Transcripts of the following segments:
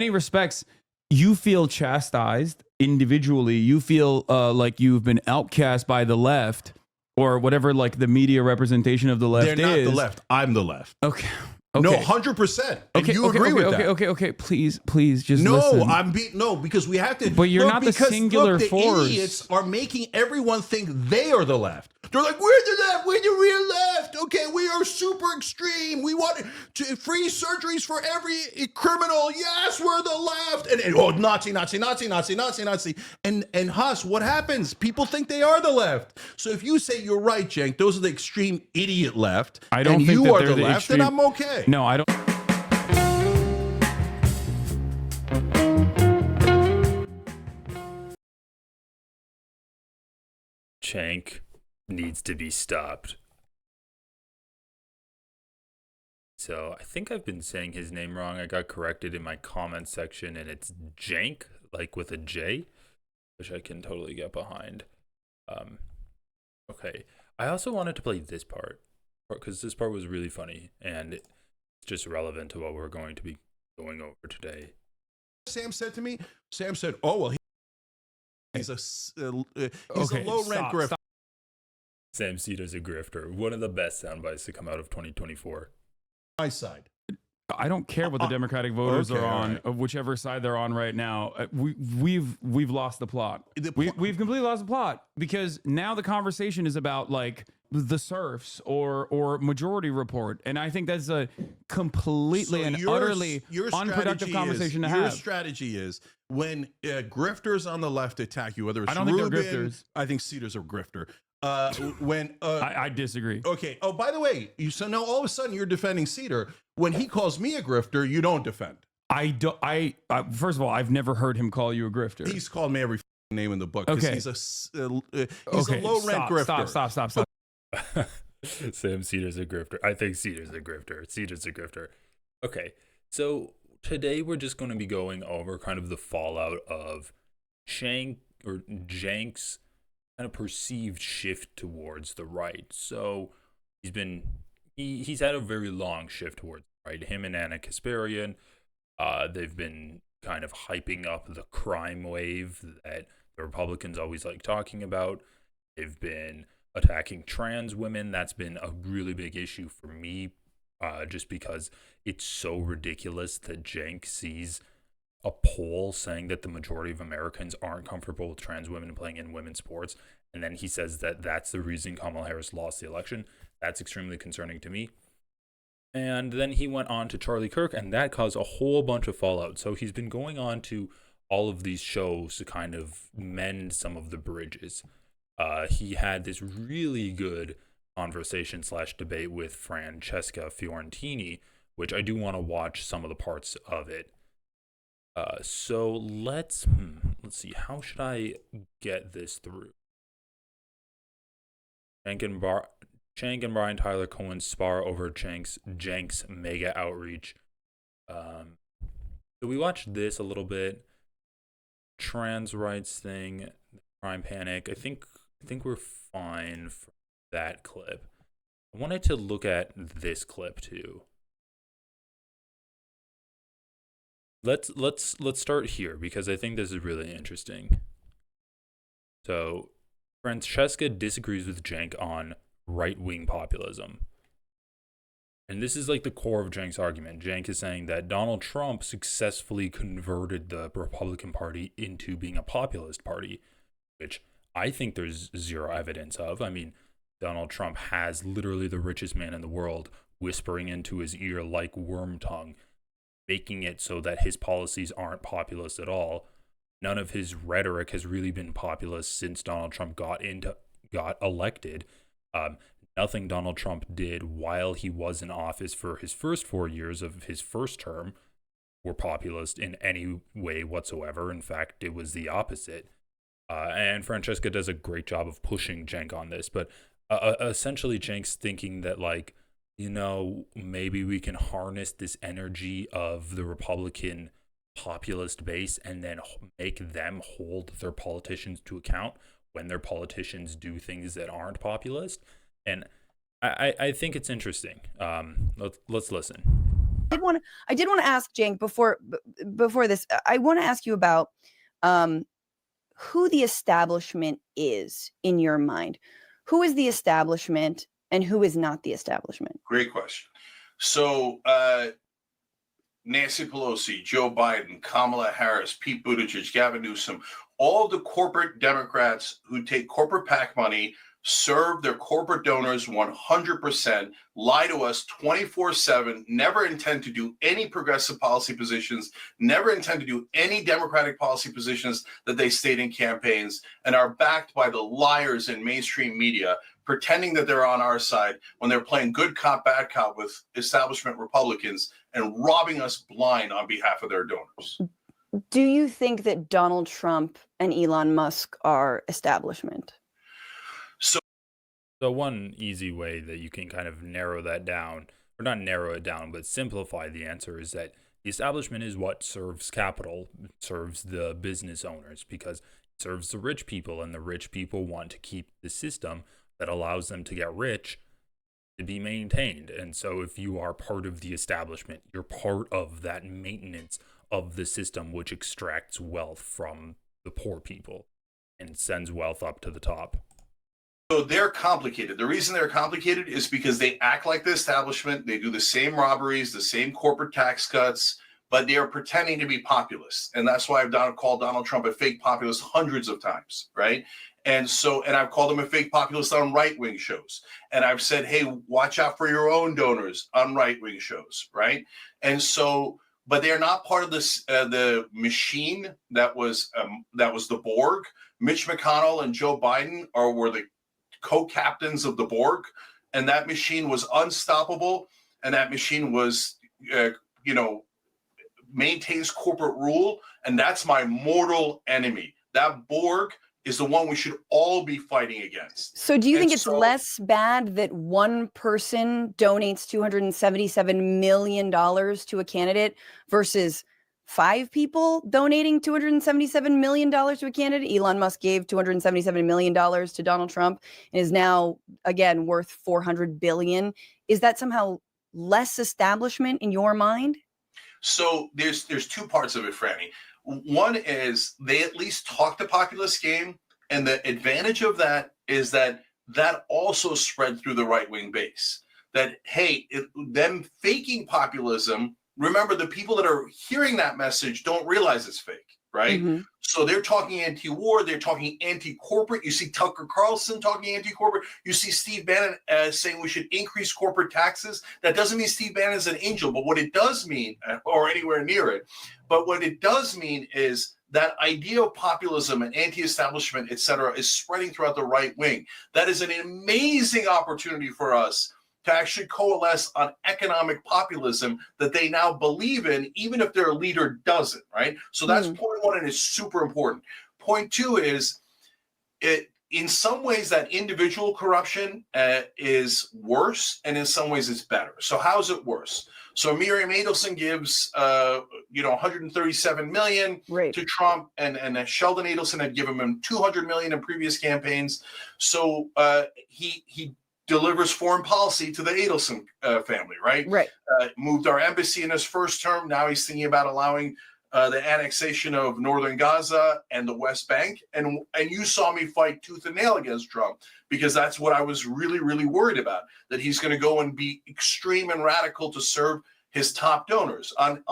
many respects, you feel chastised individually. You feel like you've been outcast by the left or whatever, like the media representation of the left is. They're not the left. I'm the left. Okay. No, 100%. And you agree with that. Okay. Please, just no, listen. No, because we have to. But you're not the singular force. The idiots are making everyone think they are the left. They're like, we're the left. We're the real left. Okay, we are super extreme. We want free surgeries for every criminal. Yes, we're the left. And oh, Nazi. And Huss, what happens? People think they are the left. So if you say you're right, Cenk, those are the extreme idiot left. I don't and think you that are they're the left, extreme... then I'm okay. No, I don't. Cenk needs to be stopped. So I think I've been saying his name wrong. I got corrected in my comment section, and it's Cenk, like with a J, which I can totally get behind. Okay. I also wanted to play this part because this part was really funny, and it's just relevant to what we're going to be going over today. Sam said to me, oh, well, he's a low-rent grifter. Sam Cedar's a grifter. One of the best sound bites to come out of 2024. My side. I don't care what the Democratic voters are on, right. Whichever side they're on right now. We've lost the plot. We've completely lost the plot because now the conversation is about like the serfs or majority report, and I think that's a completely and utterly unproductive conversation to have. Your strategy is when grifters on the left attack you, whether it's Rubin, think they're grifters. I think Cedar's a grifter. I disagree. Okay. Oh, by the way, so now all of a sudden you're defending Cedar. When he calls me a grifter, you don't defend. First of all, I've never heard him call you a grifter. He's called me every name in the book. Okay. He's a low-rent grifter. Stop. Sam Cedar's a grifter. I think Cedar's a grifter. Cedar's a grifter. Okay. So today we're just going to be going over kind of the fallout of Cenk's kind of perceived shift towards the right. So he's had a very long shift towards the right. Him and Anna Kasparian, they've been kind of hyping up the crime wave that the Republicans always like talking about. They've been attacking trans women. That's been a really big issue for me, just because it's so ridiculous that Cenk sees a poll saying that the majority of Americans aren't comfortable with trans women playing in women's sports, and then he says that that's the reason Kamala Harris lost the election. That's extremely concerning to me. And then he went on to Charlie Kirk, and that caused a whole bunch of fallout. So he's been going on to all of these shows to kind of mend some of the bridges. He had this really good conversation / debate with Francesca Fiorentini, which I do want to watch some of the parts of it. So let's see. How should I get this through? Cenk and Brian Tyler Cohen spar over Cenk's mega outreach. So we watched this a little bit. Trans rights thing, crime panic. I think we're fine for that clip. I wanted to look at this clip too. Let's start here because I think this is really interesting. So Francesca disagrees with Cenk on right-wing populism. And this is like the core of Cenk's argument. Cenk is saying that Donald Trump successfully converted the Republican Party into being a populist party, which I think there's zero evidence of. I mean, Donald Trump has literally the richest man in the world whispering into his ear like worm tongue, making it so that his policies aren't populist at all. None of his rhetoric has really been populist since Donald Trump got elected. Nothing Donald Trump did while he was in office for his first 4 years of his first term were populist in any way whatsoever. In fact, it was the opposite. And Francesca does a great job of pushing Cenk on this. But essentially, Cenk's thinking that, like, maybe we can harness this energy of the Republican populist base and then make them hold their politicians to account when their politicians do things that aren't populist. And I think it's interesting. Let's listen. I did want to ask Cenk before this. I want to ask you about who the establishment is in your mind. Who is the establishment and who is not the establishment? Great question. So Nancy Pelosi, Joe Biden, Kamala Harris, Pete Buttigieg, Gavin Newsom, all the corporate Democrats who take corporate PAC money, serve their corporate donors 100%, lie to us 24/7, never intend to do any progressive policy positions, never intend to do any Democratic policy positions that they state in campaigns, and are backed by the liars in mainstream media, pretending that they're on our side when they're playing good cop, bad cop with establishment Republicans and robbing us blind on behalf of their donors. Do you think that Donald Trump and Elon Musk are establishment? So one easy way that you can kind of narrow that down, or not narrow it down, but simplify the answer, is that the establishment is what serves capital, serves the business owners, because it serves the rich people, and the rich people want to keep the system that allows them to get rich to be maintained. And so if you are part of the establishment, you're part of that maintenance of the system, which extracts wealth from the poor people and sends wealth up to the top. So they're complicated. The reason they're complicated is because they act like the establishment. They do the same robberies, the same corporate tax cuts, but they are pretending to be populists. And that's why I've called Donald Trump a fake populist hundreds of times, right? And I've called him a fake populist on right-wing shows. And I've said, hey, watch out for your own donors on right-wing shows, right? And so, but they are not part of this the machine that was the Borg. Mitch McConnell and Joe Biden were the co-captains of the Borg, and that machine was unstoppable, and that machine was maintains corporate rule, and that's my mortal enemy. That Borg is the one we should all be fighting against. So do you think it's less bad that one person donates $277 million to a candidate versus 5 people donating $277 million to a candidate? Elon Musk gave $277 million to Donald Trump and is now, again, worth $400 billion. Is that somehow less establishment in your mind? So there's 2 parts of it, Franny. One is they at least talk the populist game, and the advantage of that is that also spread through the right-wing base. That, hey, them faking populism, remember, the people that are hearing that message don't realize it's fake, right? Mm-hmm. So they're talking anti-war, they're talking anti-corporate. You see Tucker Carlson talking anti-corporate. You see Steve Bannon saying we should increase corporate taxes. That doesn't mean Steve Bannon is an angel, but what it does mean, or anywhere near it, but what it does mean is that idea of populism and anti-establishment, et cetera, is spreading throughout the right wing. That is an amazing opportunity for us to actually coalesce on economic populism that they now believe in, even if their leader doesn't, right? So that's point 1, and it's super important. Point 2 is, in some ways, that individual corruption is worse, and in some ways it's better. So how is it worse? So Miriam Adelson gives, $137 million to Trump, and Sheldon Adelson had given him $200 million in previous campaigns. So he delivers foreign policy to the Adelson family, right? Right. Moved our embassy in his first term. Now he's thinking about allowing the annexation of northern Gaza and the West Bank. And you saw me fight tooth and nail against Trump, because that's what I was really, really worried about, that he's going to go and be extreme and radical to serve his top donors. On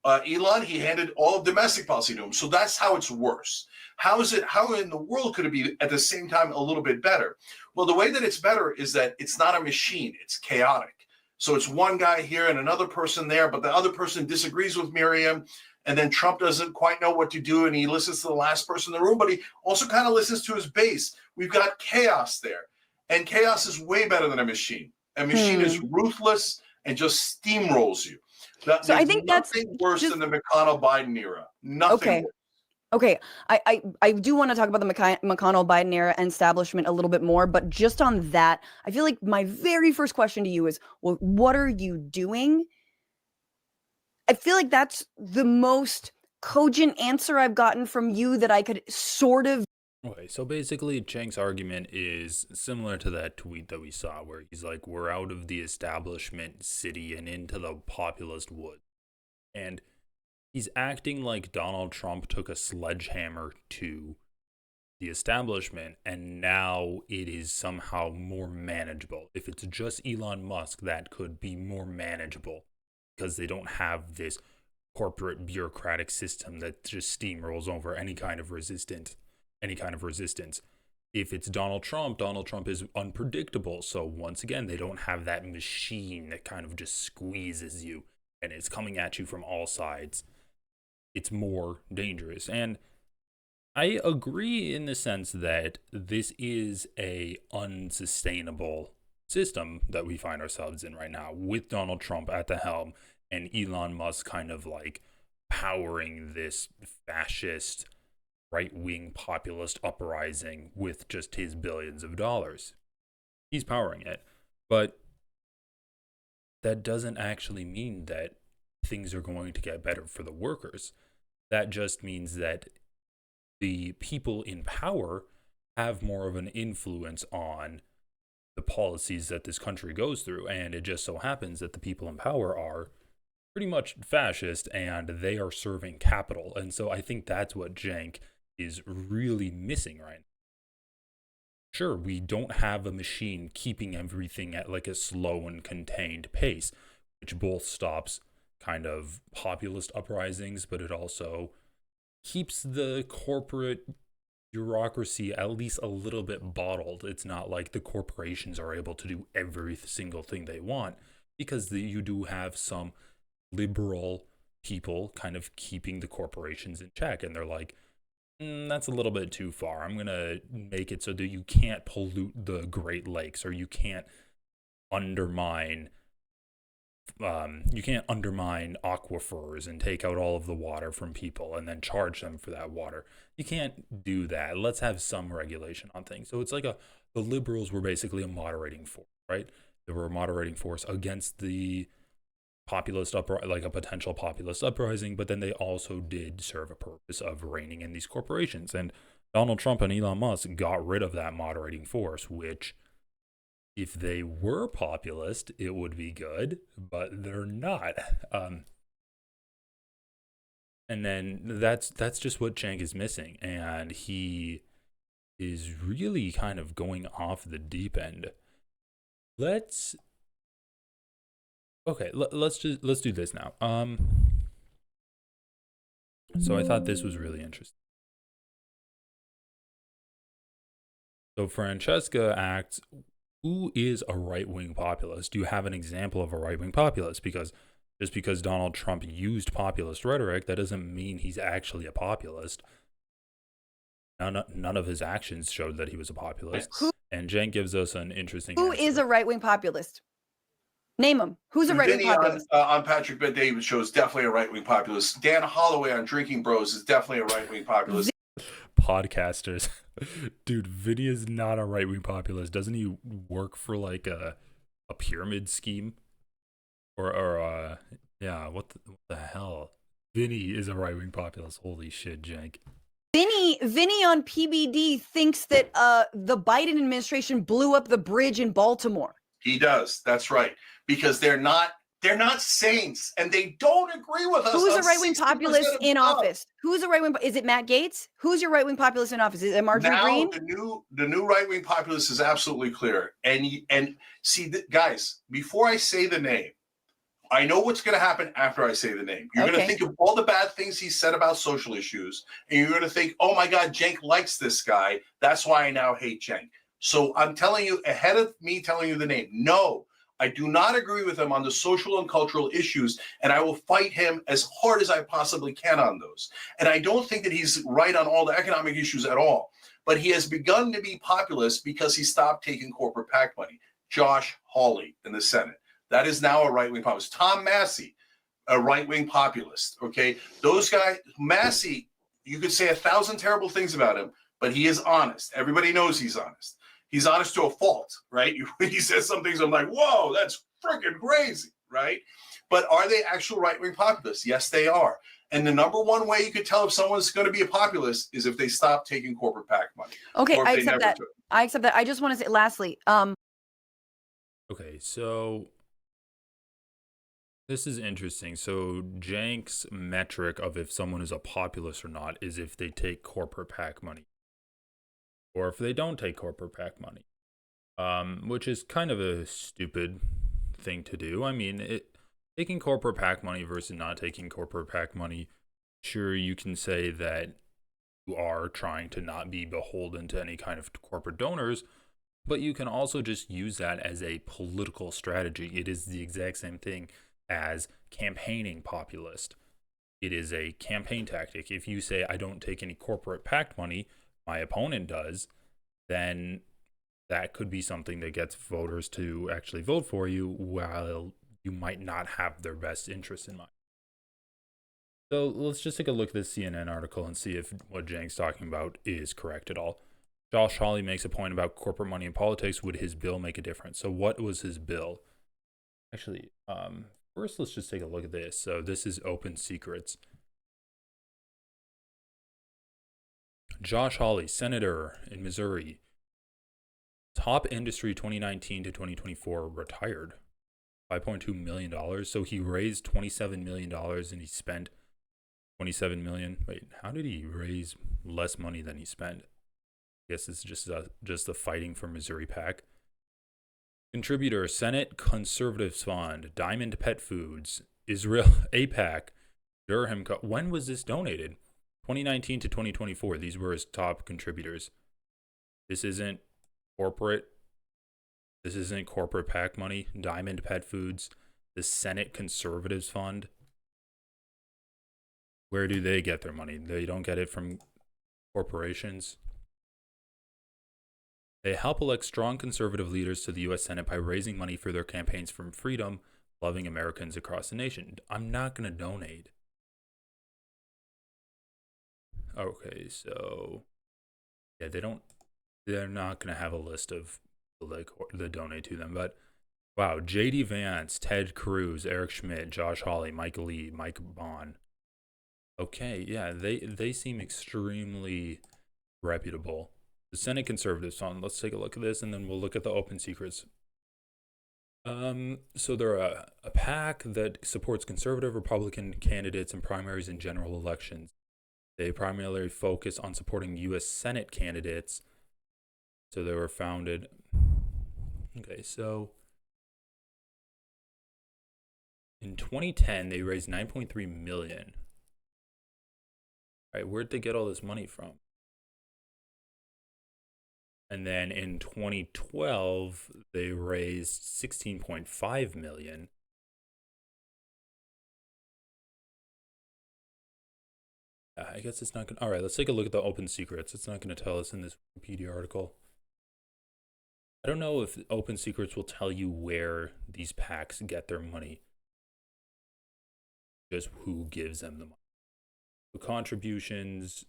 Elon, he handed all of domestic policy to him. So that's how it's worse. How in the world could it be at the same time a little bit better? Well, the way that it's better is that it's not a machine, it's chaotic. So it's one guy here and another person there, but the other person disagrees with Miriam, and then Trump doesn't quite know what to do, and he listens to the last person in the room, but he also kind of listens to his base. We've got chaos there, and chaos is way better than a machine. A machine is ruthless and just steamrolls you. So I think that's nothing worse than the McConnell-Biden era. Nothing worse. Okay, I do want to talk about the McConnell-Biden era and establishment a little bit more, but just on that, I feel like my very first question to you is, well, what are you doing? I feel like that's the most cogent answer I've gotten from you that I could sort of Okay, so basically, Cenk's argument is similar to that tweet that we saw, where he's like, "We're out of the establishment city and into the populist woods," and he's acting like Donald Trump took a sledgehammer to the establishment, and now it is somehow more manageable. If it's just Elon Musk, that could be more manageable because they don't have this corporate bureaucratic system that just steamrolls over any kind of resistance. If it's Donald Trump is unpredictable. So once again, they don't have that machine that kind of just squeezes you and it's coming at you from all sides. It's more dangerous. And I agree in the sense that this is a unsustainable system that we find ourselves in right now, with Donald Trump at the helm and Elon Musk kind of like powering this fascist right-wing populist uprising with just his billions of dollars. He's powering it. But that doesn't actually mean that things are going to get better for the workers. That just means that the people in power have more of an influence on the policies that this country goes through. And it just so happens that the people in power are pretty much fascist and they are serving capital. And so I think that's what Cenk is really missing right now. Sure, we don't have a machine keeping everything at like a slow and contained pace, which both stops kind of populist uprisings, but it also keeps the corporate bureaucracy at least a little bit bottled. It's not like the corporations are able to do every single thing they want, because you do have some liberal people kind of keeping the corporations in check, and they're like, that's a little bit too far. I'm gonna make it so that you can't pollute the Great Lakes, or you can't undermine aquifers and take out all of the water from people and then charge them for that water. You can't do that. Let's have some regulation on things. So it's like the liberals were basically a moderating force, right? They were a moderating force against the populist like a potential populist uprising, but then they also did serve a purpose of reining in these corporations. And Donald Trump and Elon Musk got rid of that moderating force, which, if they were populist, it would be good, but they're not. And then that's just what Cenk is missing, and he is really kind of going off the deep end. Let's do this now. So I thought this was really interesting. So Francesca asks, who is a right-wing populist? Do you have an example of a right-wing populist? Because just because Donald Trump used populist rhetoric, that doesn't mean he's actually a populist. None of his actions showed that he was a populist. And Cenk gives us an interesting Who answer. is a right-wing populist? Name him. Who's a right-wing populist? On Patrick Bet-David show is definitely a right-wing populist. Dan Holloway on Drinking Bros is definitely a right-wing populist. Podcasters. Dude, Vinny is not a right-wing populist. Doesn't he work for like a pyramid scheme? Or what the hell? Vinny is a right-wing populist. Holy shit, Cenk. Vinny on PBD thinks that the Biden administration blew up the bridge in Baltimore. He does. That's right. Because they're not saints, and they don't agree with us. Who's a right-wing populist in office? Who's a right-wing? Is it Matt Gaetz? Who's your right-wing populist in office? Is it Marjorie Greene? The new right-wing populist is absolutely clear. And see, guys, before I say the name, I know what's going to happen after I say the name. You're going to think of all the bad things he said about social issues, and you're going to think, oh my God, Cenk likes this guy. That's why I now hate Cenk. So I'm telling you, ahead of me telling you the name, no, I do not agree with him on the social and cultural issues, and I will fight him as hard as I possibly can on those. And I don't think that he's right on all the economic issues at all, but he has begun to be populist because he stopped taking corporate PAC money. Josh Hawley in the Senate. That is now a right-wing populist. Tom Massey, a right-wing populist, okay? Those guys, Massey, you could say 1,000 terrible things about him, but he is honest. Everybody knows he's honest. He's honest to a fault, right? When he says some things, I'm like, whoa, that's freaking crazy, right? But are they actual right-wing populists? Yes, they are. And the number one way you could tell if someone's going to be a populist is if they stop taking corporate PAC money. Okay, or if I they accept never that. took- I accept that. I just want to say, lastly, Okay, so this is interesting. So Cenk's metric of if someone is a populist or not is if they take corporate PAC money, or if they don't take corporate PAC money, which is kind of a stupid thing to do. I mean, taking corporate PAC money versus not taking corporate PAC money, sure, you can say that you are trying to not be beholden to any kind of corporate donors, but you can also just use that as a political strategy. It is the exact same thing as campaigning populist. It is a campaign tactic. If you say, I don't take any corporate PAC money, my opponent does, then that could be something that gets voters to actually vote for you, while you might not have their best interest in mind. So let's just take a look at this CNN article and see if what Cenk's talking about is correct at all. Josh Hawley makes a point about corporate money in politics. Would his bill make a difference? So what was his bill? Actually, first let's just take a look at this. So this is Open Secrets. Josh Hawley, senator in Missouri, top industry 2019 to 2024, retired. $5.2 million. So he raised $27 million and he spent $27 million. Wait, how did he raise less money than he spent? I guess it's just the Fighting for Missouri PAC. Contributor, Senate Conservatives Fund, Diamond Pet Foods, Israel APAC, Durham. When was this donated? 2019 to 2024. These were his top contributors. This isn't corporate. This isn't corporate PAC money. Diamond Pet Foods, the Senate Conservatives Fund. Where do they get their money? They don't get it from corporations. They help elect strong conservative leaders to the U.S. Senate by raising money for their campaigns from freedom, loving Americans across the nation. I'm not going to donate. Okay, so yeah, they're not going to have a list of the donate to them, but wow, J.D. Vance, Ted Cruz, Eric Schmidt, Josh Hawley, Mike Lee, Mike Bond. Okay, yeah, they seem extremely reputable. The Senate Conservatives Fund, let's take a look at this, and then we'll look at the Open Secrets. So they're a PAC that supports conservative Republican candidates in primaries and general elections. They primarily focus on supporting U.S. Senate candidates. So they were founded. Okay, so in 2010, they raised $9.3 million. All right, where'd they get all this money from? And then in 2012, they raised $16.5 million. I guess it's not going to... All right, let's take a look at the Open Secrets. It's not going to tell us in this Wikipedia article. I don't know if Open Secrets will tell you where these PACs get their money. Just who gives them the money. The contributions...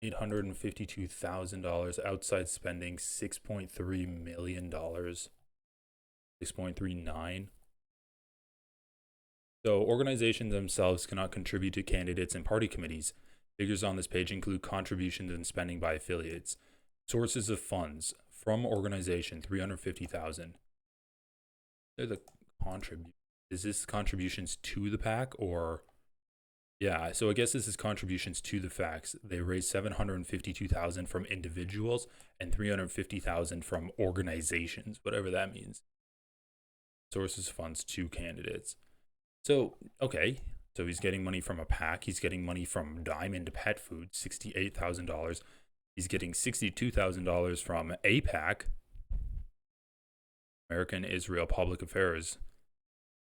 $852,000, outside spending $6.3 million, 6.39. So organizations themselves cannot contribute to candidates and party committees. Figures on this page include contributions and spending by affiliates. Sources of funds from organization, $350,000. They're the contribute. Is this contributions to the PAC or? Yeah, so I guess this is contributions to the facts. They raised $752,000 from individuals and $350,000 from organizations, whatever that means. Sources funds to candidates. So, okay, so he's getting money from a PAC. He's getting money from Diamond Pet Food, $68,000. He's getting $62,000 from APAC, American Israel Public Affairs.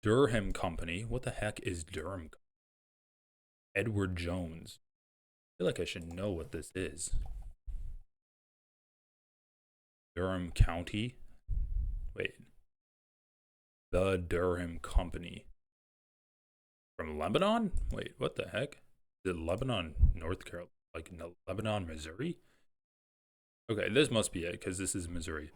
Durham Company. What the heck is Durham? Edward Jones. I feel like I should know what this is. Durham County. Wait. The Durham Company. From Lebanon? Wait, what the heck? Is it Lebanon, North Carolina? Like Lebanon, Missouri? Okay, this must be it because this is Missouri.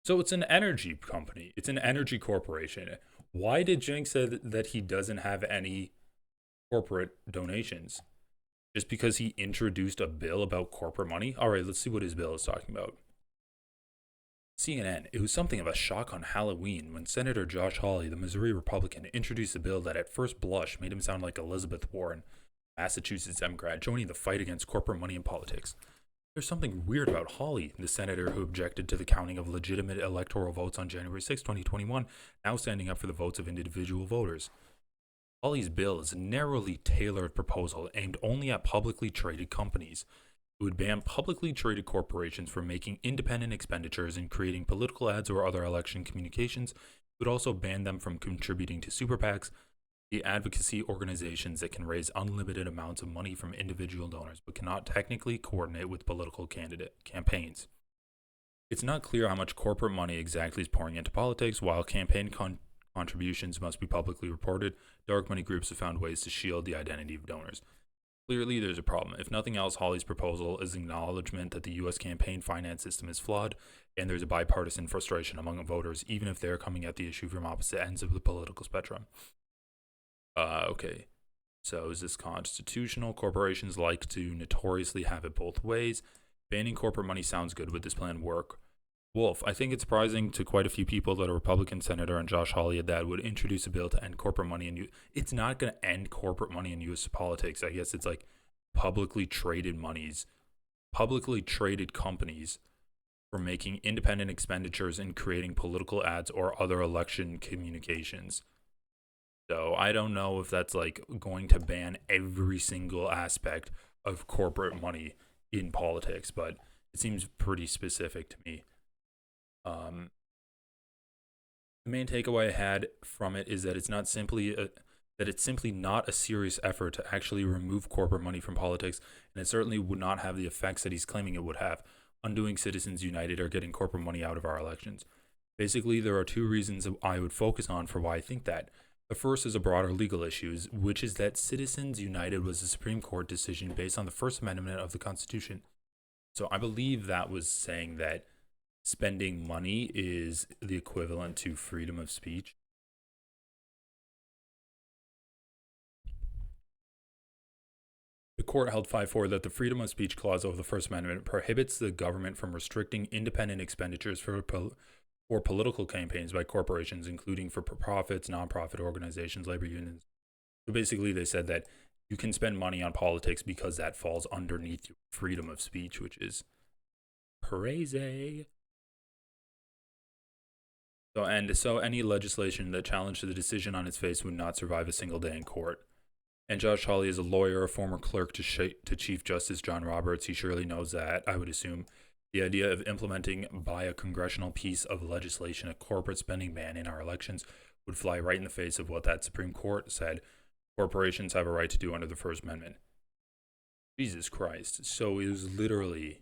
So it's an energy company. It's an energy corporation. Why did Cenk say that he doesn't have any corporate donations just because he introduced a bill about corporate money. All right, let's see what his bill is talking about. CNN, it was something of a shock on Halloween when Senator Josh Hawley, the Missouri Republican, introduced a bill that at first blush made him sound like Elizabeth Warren, Massachusetts Democrat, joining the fight against corporate money in politics. There's something weird about Hawley, the senator who objected to the counting of legitimate electoral votes on January 6, 2021, now standing up for the votes of individual voters. Hawley's bill is a narrowly tailored proposal aimed only at publicly traded companies. It would ban publicly traded corporations from making independent expenditures and creating political ads or other election communications. It would also ban them from contributing to super PACs, the advocacy organizations that can raise unlimited amounts of money from individual donors but cannot technically coordinate with political candidate campaigns. It's not clear how much corporate money exactly is pouring into politics. While campaign contributions must be publicly reported, dark money groups have found ways to shield the identity of donors. Clearly, there's a problem. If nothing else, Hawley's proposal is acknowledgement that the U.S. campaign finance system is flawed, and there's a bipartisan frustration among voters, even if they're coming at the issue from opposite ends of the political spectrum. Okay. So is this constitutional? Corporations like to notoriously have it both ways. Banning corporate money sounds good. Would this plan work? Wolf, I think it's surprising to quite a few people that a Republican senator and Josh Hawley at that would introduce a bill to end corporate money in it's not going to end corporate money in U.S. politics. I guess it's like publicly traded monies, publicly traded companies for making independent expenditures and creating political ads or other election communications. So I don't know if that's like going to ban every single aspect of corporate money in politics, but it seems pretty specific to me. The main takeaway I had from it is that it's simply not a serious effort to actually remove corporate money from politics, and it certainly would not have the effects that he's claiming it would have, undoing Citizens United or getting corporate money out of our elections. Basically, there are two reasons I would focus on for why I think that. The first is a broader legal issue, which is that Citizens United was a Supreme Court decision based on the First Amendment of the Constitution. So I believe that was saying that spending money is the equivalent to freedom of speech. The court held 5-4 that the freedom of speech clause of the First Amendment prohibits the government from restricting independent expenditures for political campaigns by corporations, including for profits, nonprofit organizations, labor unions. So basically, they said that you can spend money on politics because that falls underneath your freedom of speech, which is crazy. So any legislation that challenged the decision on its face would not survive a single day in court. And Josh Hawley is a lawyer, a former clerk to Chief Justice John Roberts. He surely knows that, I would assume. The idea of implementing by a congressional piece of legislation a corporate spending ban in our elections would fly right in the face of what that Supreme Court said corporations have a right to do under the First Amendment. Jesus Christ. So it was literally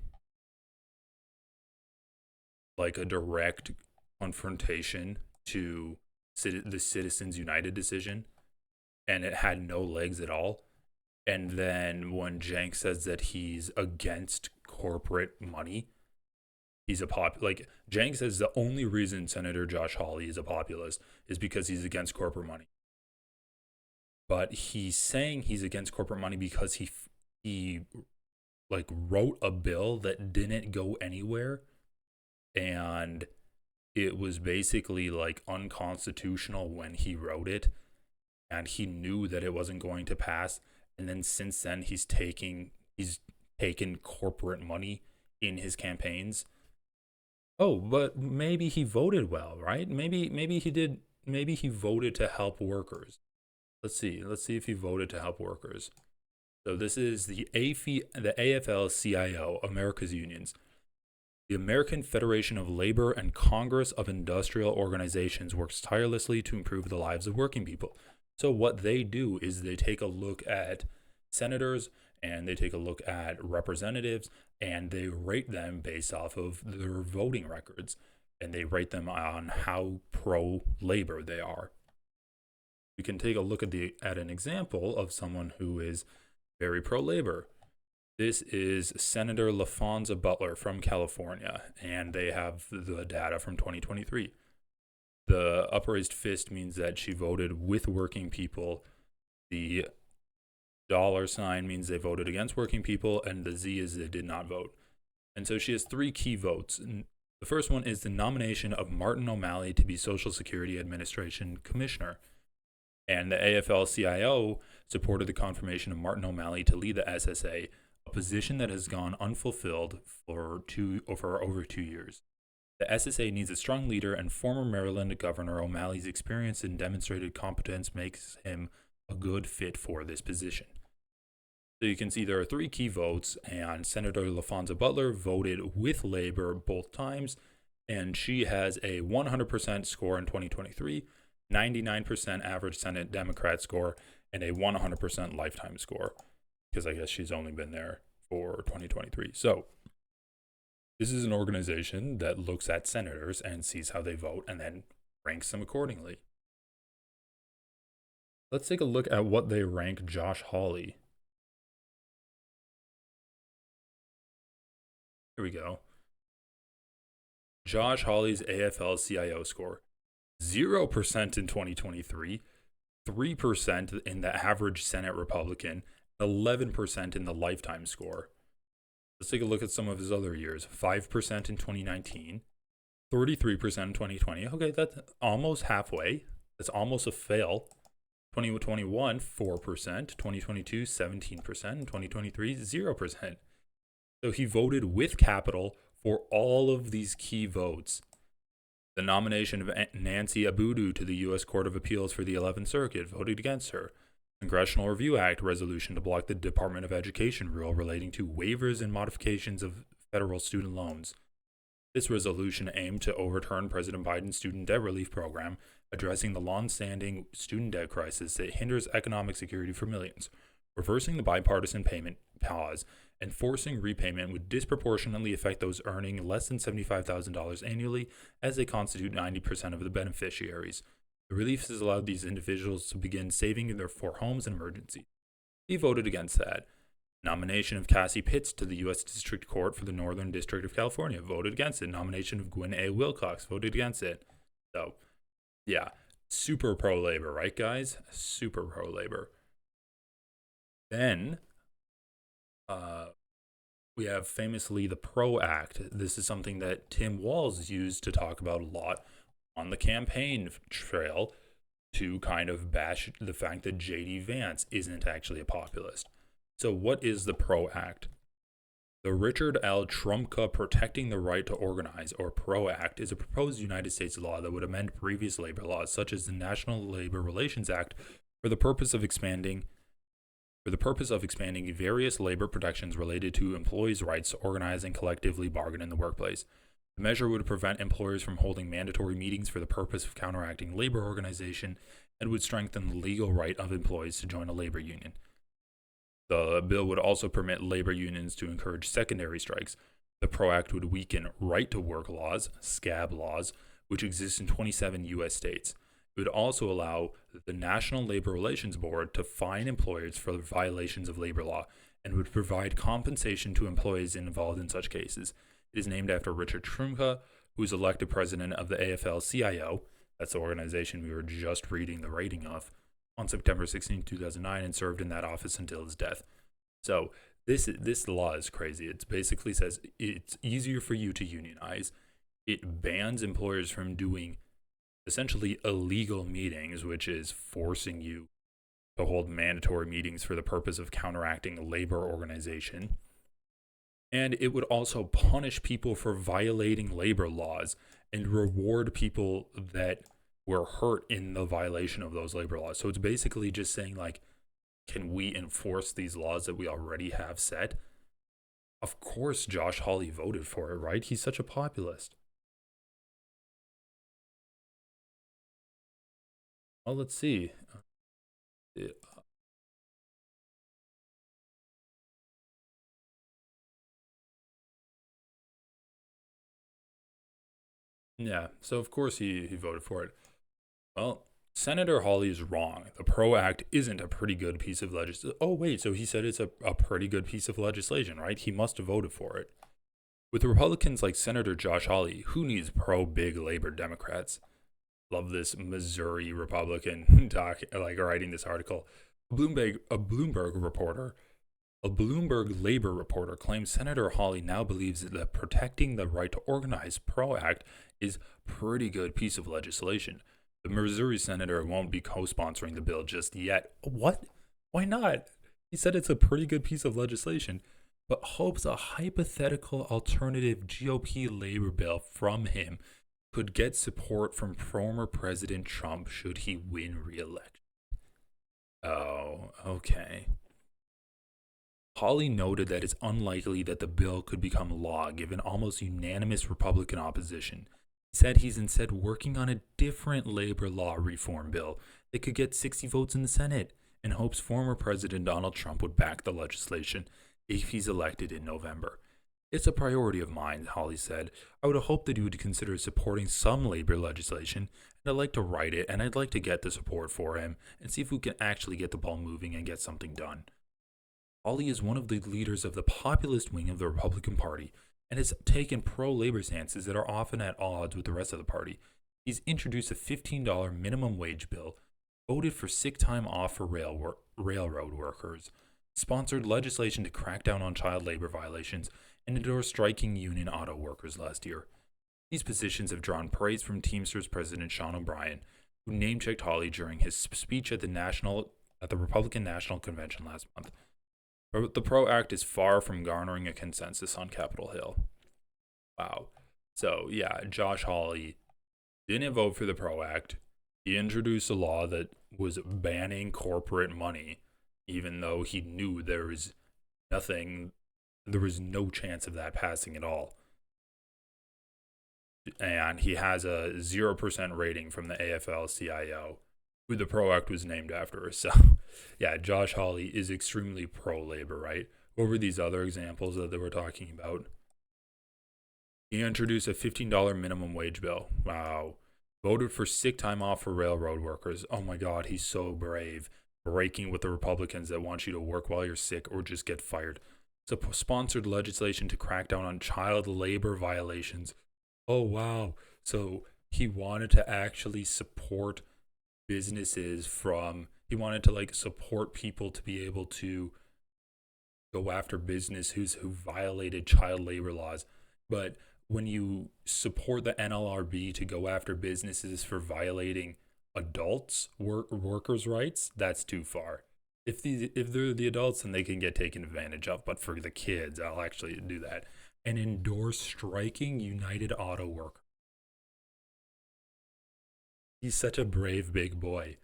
like a direct confrontation to the Citizens United decision, and it had no legs at all. And then when Cenk says that he's against corporate money, he's a Cenk says the only reason Senator Josh Hawley is a populist is because he's against corporate money. But he's saying he's against corporate money because he like wrote a bill that didn't go anywhere, and it was basically like unconstitutional when he wrote it, and he knew that it wasn't going to pass. And then since then, he's taken corporate money in his campaigns. Oh, but maybe he voted well, right? Maybe he did. Maybe he voted to help workers. Let's see if he voted to help workers. So this is the AFL-CIO, America's Unions. The American Federation of Labor and Congress of Industrial Organizations works tirelessly to improve the lives of working people. So what they do is they take a look at senators and they take a look at representatives and they rate them based off of their voting records, and they rate them on how pro-labor they are. You can take a look at an example of someone who is very pro-labor. This is Senator LaFonza Butler from California, and they have the data from 2023. The upraised fist means that she voted with working people. The $sign means they voted against working people, and the Z is they did not vote. And so she has 3 key votes. The first one is the nomination of Martin O'Malley to be Social Security Administration Commissioner. And the AFL-CIO supported the confirmation of Martin O'Malley to lead the SSA, a position that has gone unfulfilled for over 2 years. The SSA needs a strong leader, and former Maryland Governor O'Malley's experience and demonstrated competence makes him a good fit for this position. So you can see there are 3 key votes, and Senator LaFonza Butler voted with Labor both times, and she has a 100% score in 2023, 99% average Senate Democrat score, and a 100% lifetime score, because I guess she's only been there for 2023. So this is an organization that looks at senators and sees how they vote and then ranks them accordingly. Let's take a look at what they rank Josh Hawley. Here we go. Josh Hawley's AFL-CIO score, 0% in 2023, 3% in the average Senate Republican, 11% in the lifetime score. Let's take a look at some of his other years. 5% in 2019, 33% in 2020. Okay, that's almost halfway. That's almost a fail. 2021, 4%. 2022, 17%. 2023, 0%. So he voted with capital for all of these key votes. The nomination of Nancy Abudu to the U.S. Court of Appeals for the 11th Circuit, voted against her. Congressional Review Act resolution to block the Department of Education rule relating to waivers and modifications of federal student loans. This resolution aimed to overturn President Biden's student debt relief program, addressing the long-standing student debt crisis that hinders economic security for millions, reversing the bipartisan payment pause, and forcing repayment would disproportionately affect those earning less than $75,000 annually, as they constitute 90% of the beneficiaries. The relief has allowed these individuals to begin saving for homes and emergencies. He voted against that. Nomination of Cassie Pitts to the U.S. District Court for the Northern District of California, voted against it. Nomination of Gwen A. Wilcox, voted against it. So, yeah, super pro-labor, right, guys? Super pro-labor. Then, we have famously the PRO Act. This is something that Tim Walz used to talk about a lot on the campaign trail to kind of bash the fact that J.D. Vance isn't actually a populist. So what is the PRO Act? The Richard L. Trumka Protecting the Right to Organize, or PRO Act, is a proposed United States law that would amend previous labor laws, such as the National Labor Relations Act, for the purpose of expanding various labor protections related to employees' rights to organize and collectively bargain in the workplace. The measure would prevent employers from holding mandatory meetings for the purpose of counteracting labor organization and would strengthen the legal right of employees to join a labor union. The bill would also permit labor unions to encourage secondary strikes. The PRO Act would weaken right-to-work laws, SCAB laws, which exist in 27 U.S. states. It would also allow the National Labor Relations Board to fine employers for violations of labor law and would provide compensation to employees involved in such cases. It is named after Richard Trumka, who was elected president of the AFL-CIO, that's the organization we were just reading the rating of, on September 16, 2009, and served in that office until his death. So this law is crazy. It basically says it's easier for you to unionize. It bans employers from doing essentially illegal meetings, which is forcing you to hold mandatory meetings for the purpose of counteracting labor organization. And it would also punish people for violating labor laws and reward people that were hurt in the violation of those labor laws. So it's basically just saying, like, can we enforce these laws that we already have set? Of course Josh Hawley voted for it, right? He's such a populist. Well, let's see. Yeah, so of course he voted for it. Well, Senator Hawley is wrong. The PRO Act isn't a pretty good piece of legislation. Oh, wait, so he said it's a pretty good piece of legislation, right? He must have voted for it. With Republicans like Senator Josh Hawley, who needs pro-big labor Democrats? Love this Missouri Republican writing this article. A Bloomberg labor reporter claims Senator Hawley now believes that protecting the right to organize PRO Act is a pretty good piece of legislation. The Missouri senator won't be co-sponsoring the bill just yet. What? Why not? He said it's a pretty good piece of legislation, but hopes a hypothetical alternative GOP labor bill from him could get support from former President Trump should he win re-election. Oh, okay. Hawley noted that it's unlikely that the bill could become law given almost unanimous Republican opposition. He said he's instead working on a different labor law reform bill that could get 60 votes in the Senate, and hopes former President Donald Trump would back the legislation if he's elected in November. It's a priority of mine, Hawley said. I would hope that you would consider supporting some labor legislation, and I'd like to write it, and I'd like to get the support for him and see if we can actually get the ball moving and get something done. Hawley is one of the leaders of the populist wing of the Republican Party and has taken pro-labor stances that are often at odds with the rest of the party. He's introduced a $15 minimum wage bill, voted for sick time off for railroad workers, sponsored legislation to crack down on child labor violations, and endorsed striking union auto workers last year. These positions have drawn praise from Teamsters President Sean O'Brien, who name-checked Hawley during his speech at the Republican National Convention last month. But the PRO Act is far from garnering a consensus on Capitol Hill. Wow. So, yeah, Josh Hawley didn't vote for the PRO Act. He introduced a law that was banning corporate money, even though he knew there was no chance of that passing at all. And he has a 0% rating from the AFL-CIO, who the PRO Act was named after. So, yeah, Josh Hawley is extremely pro-labor, right? What were these other examples that they were talking about? He introduced a $15 minimum wage bill. Wow. Voted for sick time off for railroad workers. Oh my God, he's so brave. Breaking with the Republicans that want you to work while you're sick or just get fired. So sponsored legislation to crack down on child labor violations. Oh, wow. So he wanted to actually support businesses he wanted to support people to be able to go after business who violated child labor laws. But when you support the NLRB to go after businesses for violating adults, workers' rights, that's too far. If they're the adults, then they can get taken advantage of. But for the kids, I'll actually do that. And endorse striking United Auto Workers. He's such a brave big boy.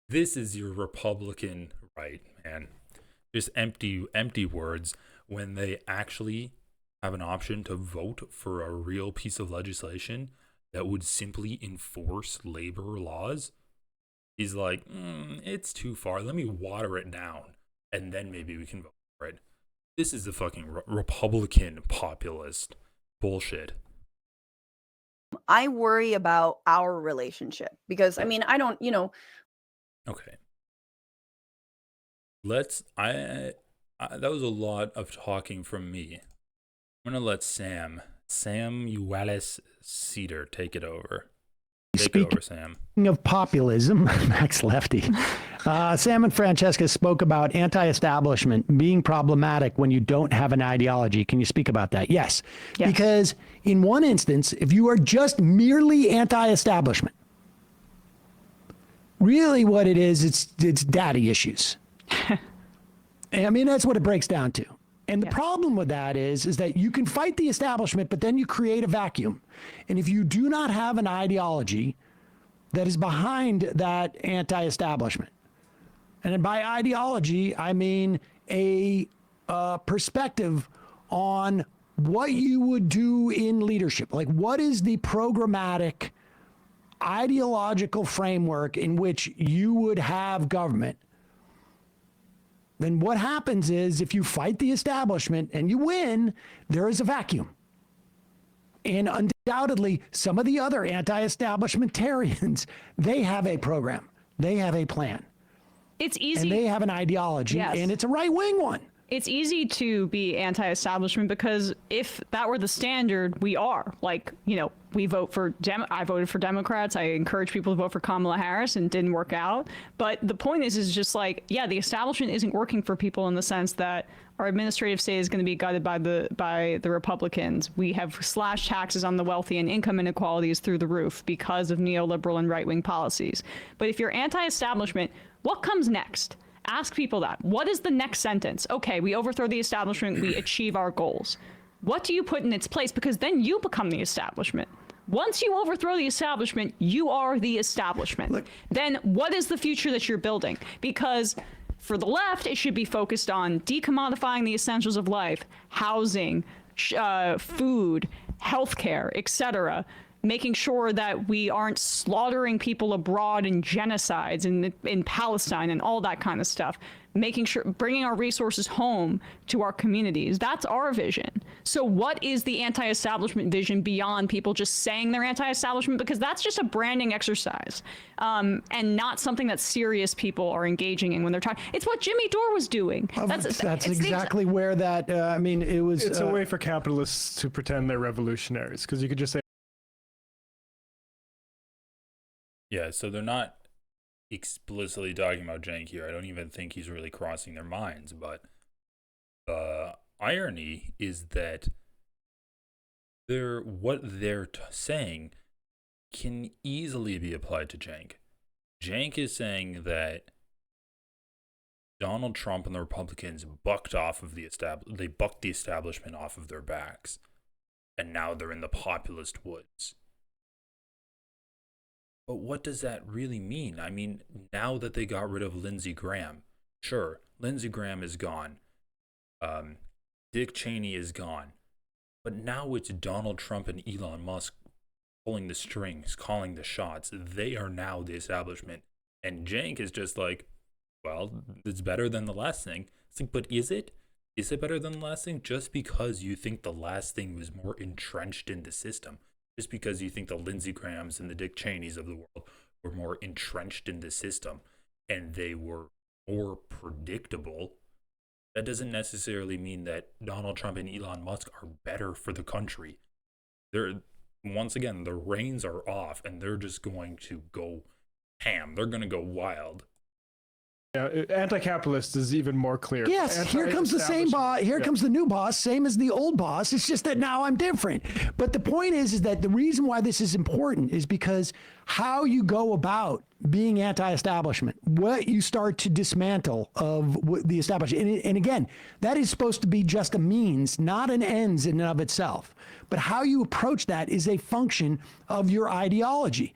This is your Republican right, man. Just empty words when they actually have an option to vote for a real piece of legislation that would simply enforce labor laws. He's like, it's too far. Let me water it down, and then maybe we can vote for it. This is the fucking Republican populist bullshit. I worry about our relationship because, I mean, I don't, Okay. That was a lot of talking from me. I'm going to let Sam Uwalis Cedar take it over. Take it over, Sam. Speaking of populism, Max Lefty, Sam and Francesca spoke about anti-establishment being problematic when you don't have an ideology. Can you speak about that? Yes. Because in one instance, if you are just merely anti-establishment, really what it is, it's daddy issues. I mean, that's what it breaks down to. And the problem with that is that you can fight the establishment, but then you create a vacuum. And if you do not have an ideology that is behind that anti-establishment, and by ideology, I mean a perspective on what you would do in leadership. Like, what is the programmatic ideological framework in which you would have government? Then what happens is if you fight the establishment and you win, there is a vacuum. And undoubtedly, some of the other anti-establishmentarians, they have a program. They have a plan. It's easy. And they have an ideology, and it's a right-wing one. It's easy to be anti-establishment because if that were the standard, we are. Like, you know, we vote for I voted for Democrats. I encourage people to vote for Kamala Harris, and it didn't work out. But the point is just like, yeah, the establishment isn't working for people in the sense that our administrative state is going to be gutted by the Republicans. We have slashed taxes on the wealthy, and income inequality is through the roof because of neoliberal and right-wing policies. But if you're anti-establishment, what comes next? Ask people that. What is the next sentence? Okay, we overthrow the establishment, we achieve our goals. What do you put in its place? Because then you become the establishment. Once you overthrow the establishment, you are the establishment. Look, then what is the future that you're building? Because for the left, it should be focused on decommodifying the essentials of life, housing, food, healthcare, etc., making sure that we aren't slaughtering people abroad in genocides in Palestine and all that kind of stuff, making sure, bringing our resources home to our communities. That's our vision. So what is the anti-establishment vision beyond people just saying they're anti-establishment? Because that's just a branding exercise, and not something that serious people are engaging in when they're talking. It's what Jimmy Dore was doing. That's exactly where that, I mean, it was... It's a way for capitalists to pretend they're revolutionaries, because you could just say, yeah, so they're not explicitly talking about Cenk here. I don't even think he's really crossing their minds, but the irony is that what they're saying can easily be applied to Cenk. Cenk is saying that Donald Trump and the Republicans bucked the establishment off of their backs, and now they're in the populist woods. But what does that really mean? I mean, now that they got rid of Lindsey Graham, sure, Lindsey Graham is gone. Dick Cheney is gone. But now it's Donald Trump and Elon Musk pulling the strings, calling the shots. They are now the establishment. And Cenk is just like, well, it's better than the last thing. It's like, but is it? Is it better than the last thing? Just because you think the last thing was more entrenched in the system. Just because you think the Lindsey Grahams and the Dick Cheneys of the world were more entrenched in the system and they were more predictable, that doesn't necessarily mean that Donald Trump and Elon Musk are better for the country. Once again, the reins are off and they're just going to go ham. They're going to go wild. Yeah, anti-capitalist is even more clear. Yes, here comes the same boss. Here comes the new boss, same as the old boss. It's just that now I'm different. But the point is that the reason why this is important is because how you go about being anti-establishment, what you start to dismantle of the establishment. And again, that is supposed to be just a means, not an ends in and of itself. But how you approach that is a function of your ideology.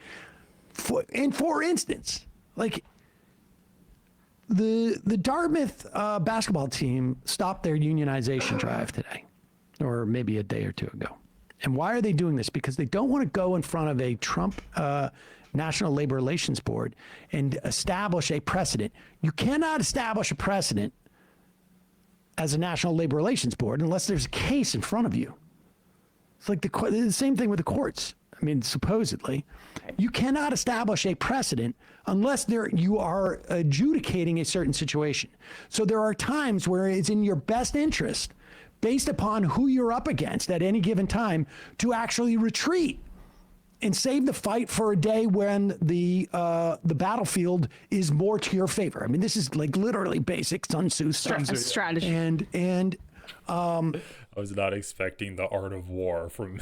For instance, like, the Dartmouth basketball team stopped their unionization drive today, or maybe a day or two ago. And why are they doing this? Because they don't want to go in front of a Trump National Labor Relations Board and establish a precedent. You cannot establish a precedent as a National Labor Relations Board unless there's a case in front of you. It's like the same thing with the courts. I mean, supposedly, you cannot establish a precedent unless you are adjudicating a certain situation. So there are times where it's in your best interest, based upon who you're up against at any given time, to actually retreat and save the fight for a day when the battlefield is more to your favor. I mean, this is like literally basic Sun Tzu strategy. And I was not expecting the art of war from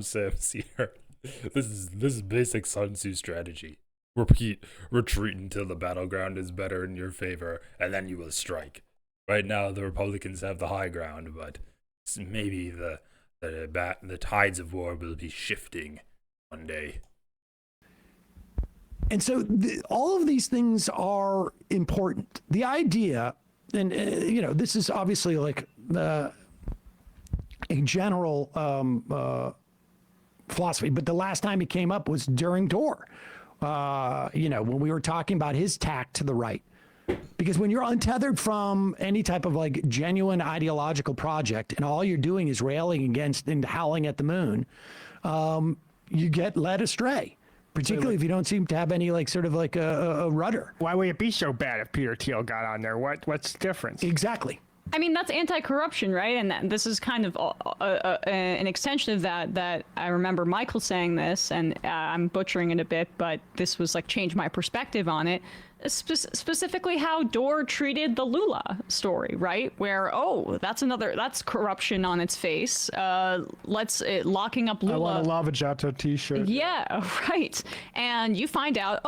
Sam Cedar. This is basic Sun Tzu strategy. Retreat until the battleground is better in your favor, and then you will strike. Right now, the Republicans have the high ground, but maybe the tides of war will be shifting one day. And so all of these things are important. The idea, and this is obviously like a general philosophy, but the last time it came up was during Dore, when we were talking about his tack to the right. Because when you're untethered from any type of like genuine ideological project and all you're doing is railing against and howling at the moon, you get led astray, particularly if you don't seem to have any like sort of like a rudder. Why would it be so bad if Peter Thiel got on there? What's the difference? Exactly. I mean, that's anti-corruption, right? And this is kind of an extension of that I remember Michael saying this, and I'm butchering it a bit, but this was like changed my perspective on it. Specifically how Dore treated the Lula story, right? Where, that's corruption on its face. Locking up Lula. I want a Lava Jato t-shirt. Yeah, right. And you find out,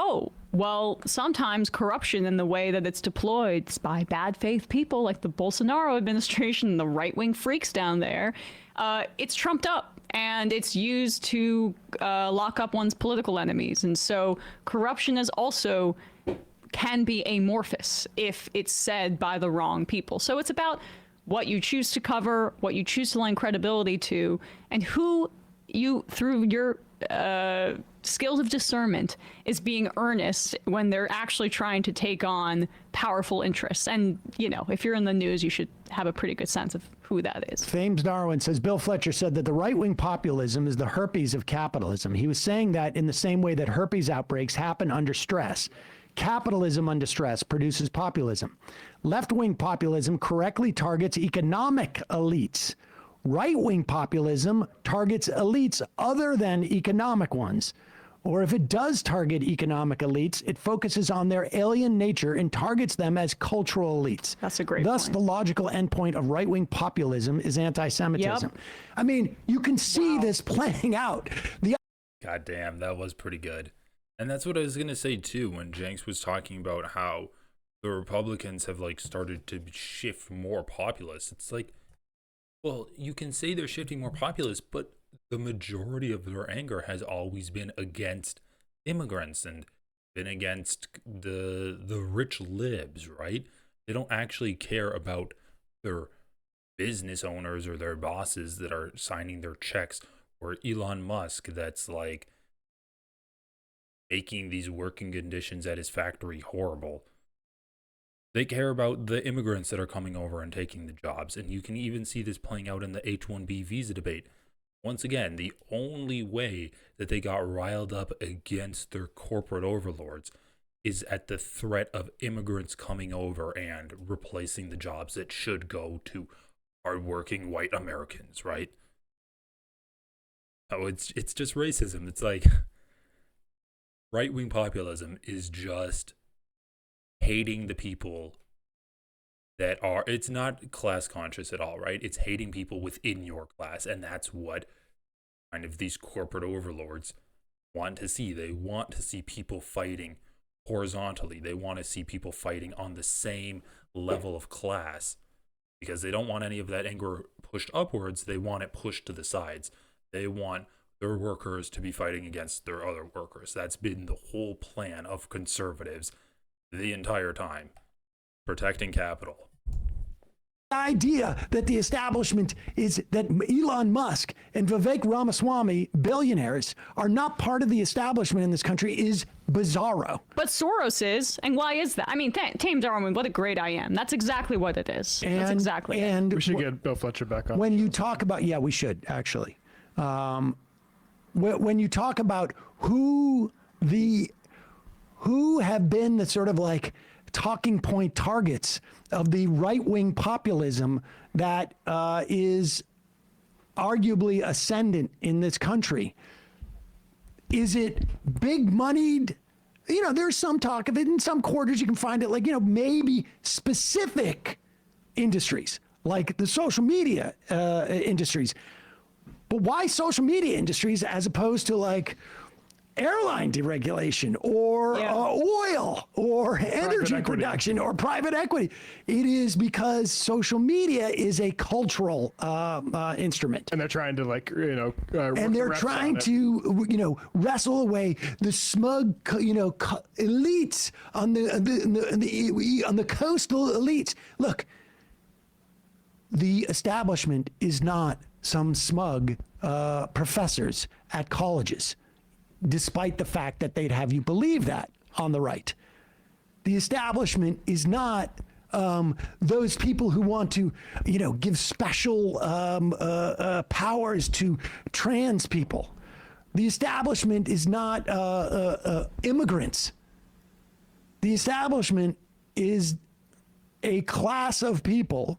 well, sometimes corruption in the way that it's deployed by bad faith people like the Bolsonaro administration, the right-wing freaks down there, it's trumped up and it's used to lock up one's political enemies. And so corruption is also can be amorphous if it's said by the wrong people. So it's about what you choose to cover, what you choose to lend credibility to, and who you, through your skills of discernment, is being earnest when they're actually trying to take on powerful interests. And, if you're in the news, you should have a pretty good sense of who that is. Fames Darwin says, Bill Fletcher said that the right-wing populism is the herpes of capitalism. He was saying that in the same way that herpes outbreaks happen under stress. Capitalism under stress produces populism. Left-wing populism correctly targets economic elites. Right-wing populism targets elites other than economic ones. Or if it does target economic elites, it focuses on their alien nature and targets them as cultural elites. That's a great Thus, point. the logical endpoint of right-wing populism is anti-Semitism. Yep. I mean, you can see this playing out. God damn, that was pretty good. And that's what I was going to say too, when Jenks was talking about how the Republicans have started to shift more populist. It's like, well, you can say they're shifting more populist, but the majority of their anger has always been against immigrants and been against the rich libs, right? They don't actually care about their business owners or their bosses that are signing their checks, or Elon Musk that's making these working conditions at his factory horrible. They care about the immigrants that are coming over and taking the jobs. And you can even see this playing out in the H-1B visa debate. Once again, the only way that they got riled up against their corporate overlords is at the threat of immigrants coming over and replacing the jobs that should go to hardworking white Americans, right? Oh, it's just racism. It's like right-wing populism is just hating the people that are, it's not class conscious at all, right? It's hating people within your class. And that's what kind of these corporate overlords want to see. They want to see people fighting horizontally. They want to see people fighting on the same level of class, because they don't want any of that anger pushed upwards. They want it pushed to the sides. They want their workers to be fighting against their other workers. That's been the whole plan of conservatives the entire time, protecting capital. The idea that the establishment is that Elon Musk and Vivek Ramaswamy, billionaires, are not part of the establishment in this country is bizarro. But Soros is, and why is that? I mean, Tame Darwin, what a great I am. That's exactly what it is. That's exactly it. And we should get Bill Fletcher back on. When you talk about, yeah, we should actually. When you talk about who have been the sort of talking point targets of the right-wing populism that is arguably ascendant in this country, is it big moneyed? There's some talk of it in some quarters. You can find it maybe specific industries like the social media industries. But why social media industries as opposed to airline deregulation or oil or energy production or private equity? It is because social media is a cultural instrument. And they're trying to and they're trying to wrestle away the smug elites on the coastal elites. Look, the establishment is not some smug professors at colleges, despite the fact that they'd have you believe that on the right. The establishment is not those people who want to, give special powers to trans people. The establishment is not immigrants. The establishment is a class of people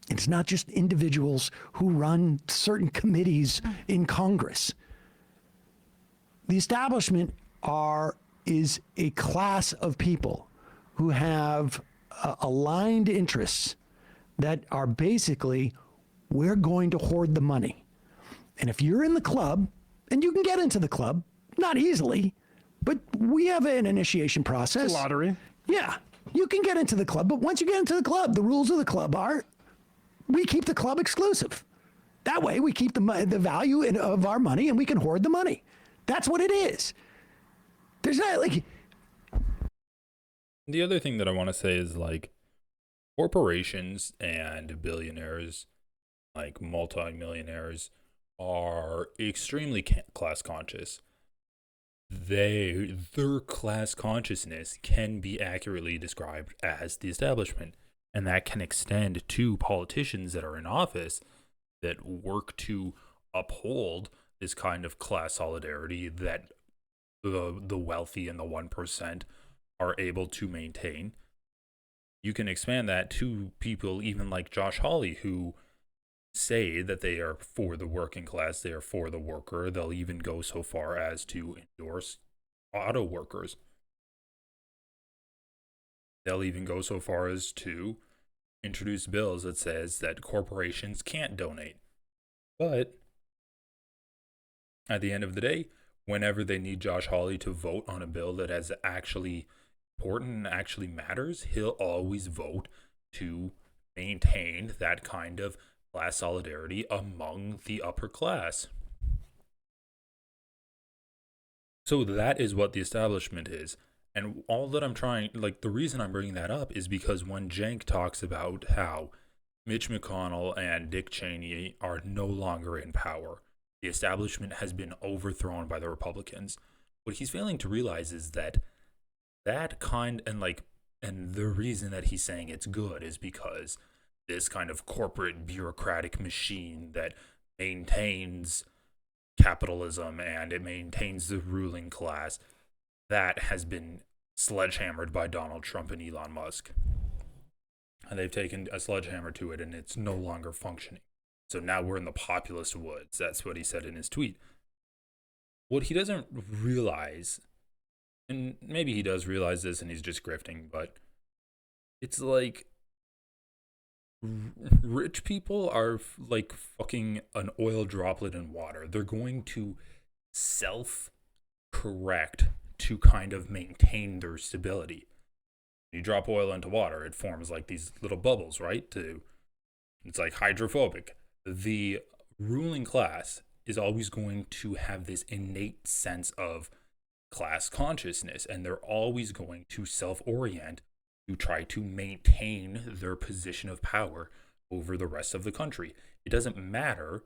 It's not just individuals who run certain committees in Congress. The establishment is a class of people who have aligned interests that are basically, we're going to hoard the money. And if you're in the club, and you can get into the club, not easily, but we have an initiation process. Lottery. Yeah, you can get into the club, but once you get into the club, the rules of the club are, we keep the club exclusive. That way we keep the value of our money and we can hoard the money. That's what it is. There's not like... The other thing that I want to say is like corporations and billionaires, like multimillionaires, are extremely class conscious. Their class consciousness can be accurately described as the establishment. And that can extend to politicians that are in office that work to uphold this kind of class solidarity that the wealthy and the 1% are able to maintain. You can expand that to people even like Josh Hawley, who say that they are for the working class, they are for the worker. They'll even go so far as to endorse auto workers. They'll even go so far as to introduce bills that says that corporations can't donate. But at the end of the day, whenever they need Josh Hawley to vote on a bill that is actually important and actually matters, he'll always vote to maintain that kind of class solidarity among the upper class. So that is what the establishment is. And all that I'm trying, like the reason I'm bringing that up is because when Cenk talks about how Mitch McConnell and Dick Cheney are no longer in power, the establishment has been overthrown by the Republicans. What he's failing to realize is that and the reason that he's saying it's good is because this kind of corporate bureaucratic machine that maintains capitalism and it maintains the ruling class, that has been sledgehammered by Donald Trump and Elon Musk. And they've taken a sledgehammer to it and it's no longer functioning. So now we're in the populist woods. That's what he said in his tweet. What he doesn't realize, and maybe he does realize this and he's just grifting, but it's like rich people are like fucking an oil droplet in water. They're going to self-correct to kind of maintain their stability. You drop oil into water, it forms like these little bubbles, right? It's like hydrophobic. The ruling class is always going to have this innate sense of class consciousness, and they're always going to self-orient to try to maintain their position of power over the rest of the country. It doesn't matter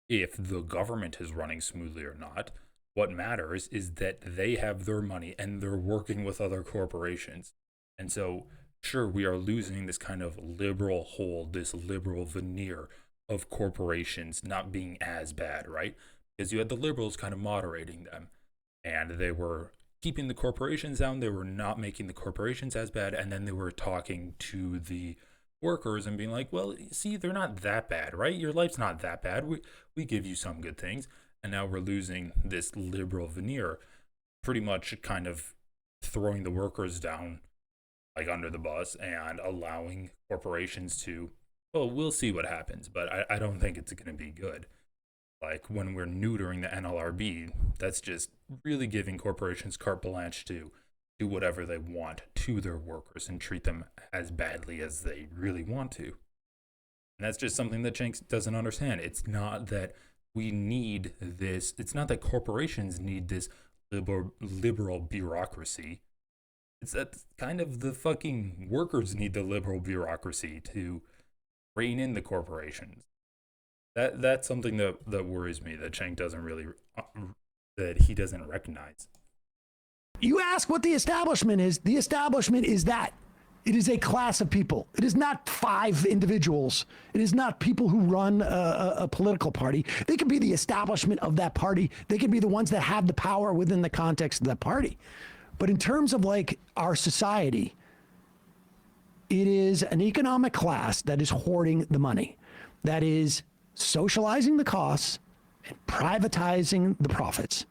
if the government is running smoothly or not. What matters is that they have their money and they're working with other corporations. And so, sure, we are losing this kind of liberal hold, this liberal veneer of corporations not being as bad, right? Because you had the liberals kind of moderating them, and they were keeping the corporations down. They were not making the corporations as bad. And then they were talking to the workers and being like, well, see, they're not that bad, right? Your life's not that bad. We give you some good things. And now we're losing this liberal veneer, pretty much kind of throwing the workers down like under the bus and allowing corporations to, well, we'll see what happens, but I don't think it's going to be good. Like when we're neutering the NLRB, that's just really giving corporations carte blanche to do whatever they want to their workers and treat them as badly as they really want to. And that's just something that Cenk doesn't understand. It's not that we need this. It's not that corporations need this liberal bureaucracy. It's that kind of the fucking workers need the liberal bureaucracy to rein in the corporations. That's something that worries me, that Cenk doesn't really, that he doesn't recognize. You ask what the establishment is. The establishment is that. It is a class of people. It is not 5 individuals. It is not people who run a political party. They can be the establishment of that party. They can be the ones that have the power within the context of that party. But in terms of like our society, It is an economic class that is hoarding the money, that is socializing the costs and privatizing the profits.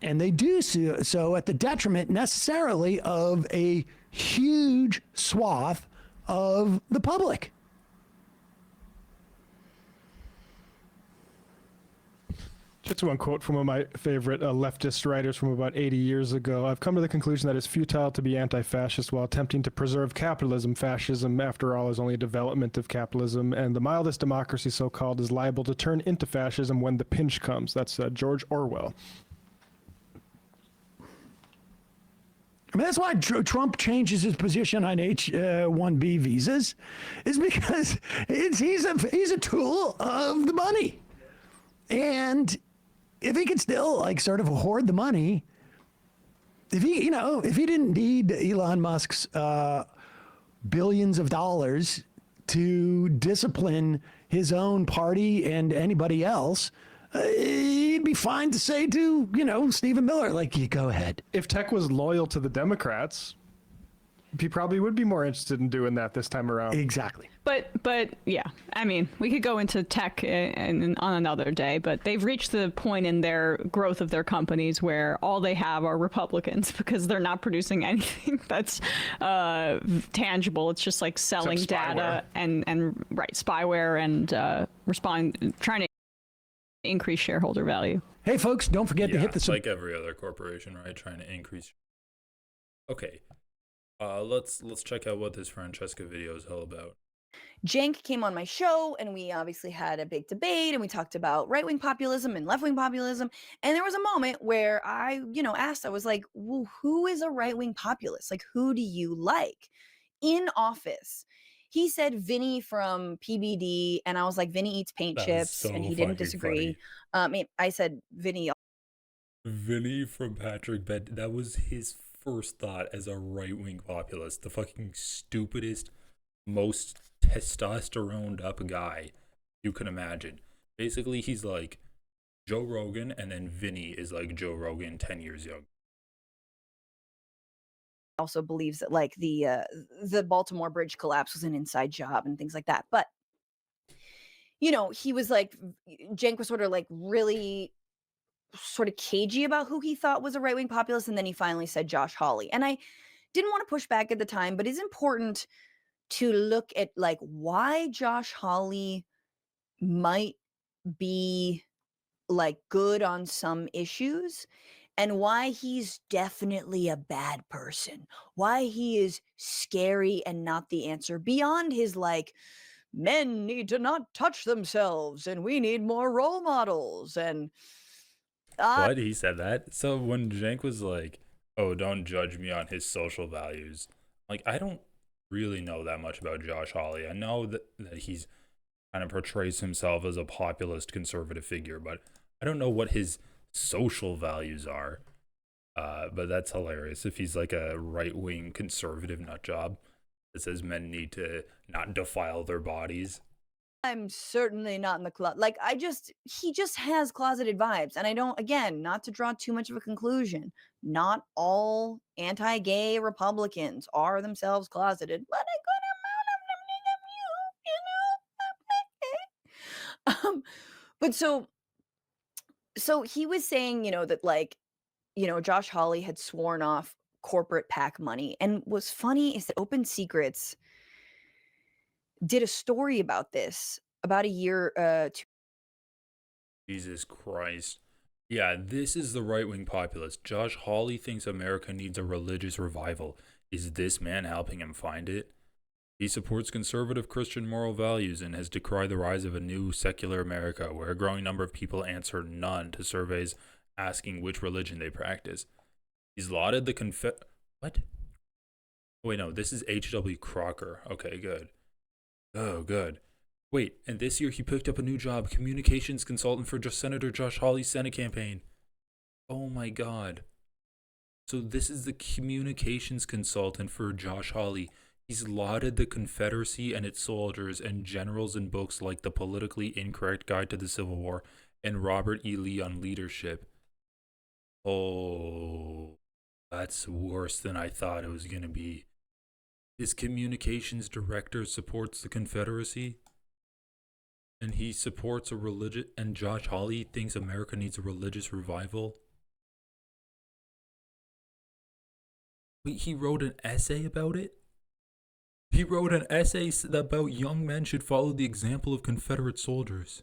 And they do so at the detriment necessarily of a huge swath of the public. Just one quote from one of my favorite leftist writers from about 80 years ago. I've come to the conclusion that it's futile to be anti-fascist while attempting to preserve capitalism. Fascism, after all, is only a development of capitalism, and the mildest democracy, so-called, is liable to turn into fascism when the pinch comes. That's George Orwell. I mean, that's why Trump changes his position on H-1B visas, is because he's a tool of the money. And if he could still like sort of hoard the money, if he didn't need Elon Musk's billions of dollars to discipline his own party and anybody else, he'd be fine to say to, Stephen Miller, like, you go ahead. If Tech was loyal to the Democrats, he probably would be more interested in doing that this time around. Exactly. But yeah, I mean, we could go into tech on another day, but they've reached the point in their growth of their companies where all they have are Republicans because they're not producing anything that's tangible. It's just like selling data and spyware and trying to increase shareholder value. Hey, folks, don't forget to hit the like every other corporation, right? Trying to increase. Okay. Let's check out what this Francesca video is all about. Cenk came on my show and we obviously had a big debate and we talked about right-wing populism and left-wing populism. And there was a moment where I, asked, I was like, well, who is a right-wing populist? Like, who do you like in office? He said Vinny from PBD, and I was like, Vinny eats paint chips, and he didn't disagree. I said Vinny from Patrick Bed. That was his first thought as a right-wing populist. The fucking stupidest, most testosterone up guy you can imagine. Basically, he's like Joe Rogan, and then Vinny is like Joe Rogan 10 years young. also believes that like the Baltimore bridge collapse was an inside job and things like that. But he was like, Cenk was sort of like really sort of cagey about who he thought was a right-wing populist, and then he finally said Josh Hawley. And I didn't want to push back at the time, but it's important to look at like why Josh Hawley might be like good on some issues and why he's definitely a bad person, why he is scary and not the answer beyond his like men need to not touch themselves and we need more role models. And what? He said that? So when Cenk was like, oh, don't judge me on his social values, like, I don't really know that much about Josh Hawley. I know that he's kind of portrays himself as a populist conservative figure, but I don't know what his social values are. But that's hilarious if he's like a right-wing conservative nut job that says men need to not defile their bodies. I'm certainly not in the closet. Like, he just has closeted vibes. And I don't, again, not to draw too much of a conclusion, not all anti-gay Republicans are themselves closeted, but a good amount of them, but so he was saying, that like, Josh Hawley had sworn off corporate PAC money. And what's funny is that Open Secrets did a story about this about a year Jesus Christ. Yeah, this is the right-wing populist. Josh Hawley thinks America needs a religious revival. Is this man helping him find it? He supports conservative Christian moral values and has decried the rise of a new secular America where a growing number of people answer none to surveys asking which religion they practice. He's lauded the What? Wait, no, this is H.W. Crocker. Okay, good. Oh, good. Wait, and this year he picked up a new job, communications consultant for Senator Josh Hawley's Senate campaign. Oh my God. So this is the communications consultant for Josh Hawley. He's lauded the Confederacy and its soldiers and generals in books like The Politically Incorrect Guide to the Civil War and Robert E. Lee on Leadership. Oh, that's worse than I thought it was going to be. His communications director supports the Confederacy. And he supports a religious, and Josh Hawley thinks America needs a religious revival. Wait, he wrote an essay about it? He wrote an essay about young men should follow the example of Confederate soldiers.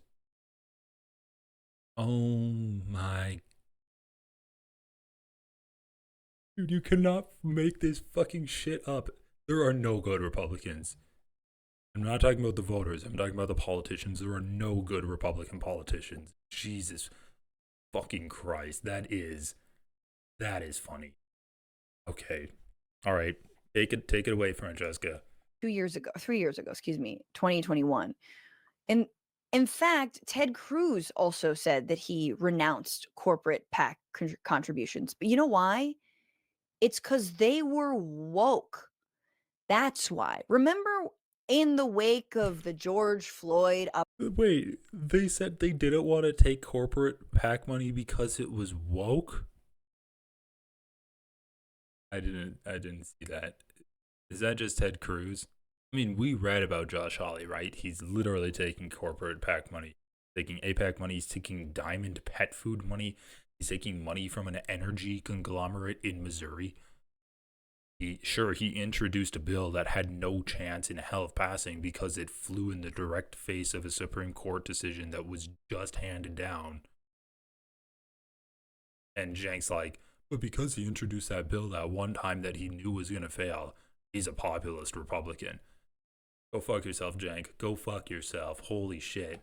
Oh my. Dude, you cannot make this fucking shit up. There are no good Republicans. I'm not talking about the voters. I'm talking about the politicians. There are no good Republican politicians. Jesus fucking Christ. That is funny. Okay. All right. Take it away, Francesca. 3 years ago, 2021. And in fact, Ted Cruz also said that he renounced corporate PAC contributions. But you know why? It's because they were woke. That's why. Remember in the wake of the George Floyd Wait, they said they didn't want to take corporate PAC money because it was woke? I didn't see that. Is that just Ted Cruz? I mean, we read about Josh Hawley, right? He's literally taking corporate PAC money, taking APAC money, he's taking Diamond pet food money, he's taking money from an energy conglomerate in Missouri. He introduced a bill that had no chance in hell of passing because it flew in the direct face of a Supreme Court decision that was just handed down. And Cenk's like, but because he introduced that bill that one time that he knew was going to fail, he's a populist Republican. Go fuck yourself, Cenk. Go fuck yourself. Holy shit.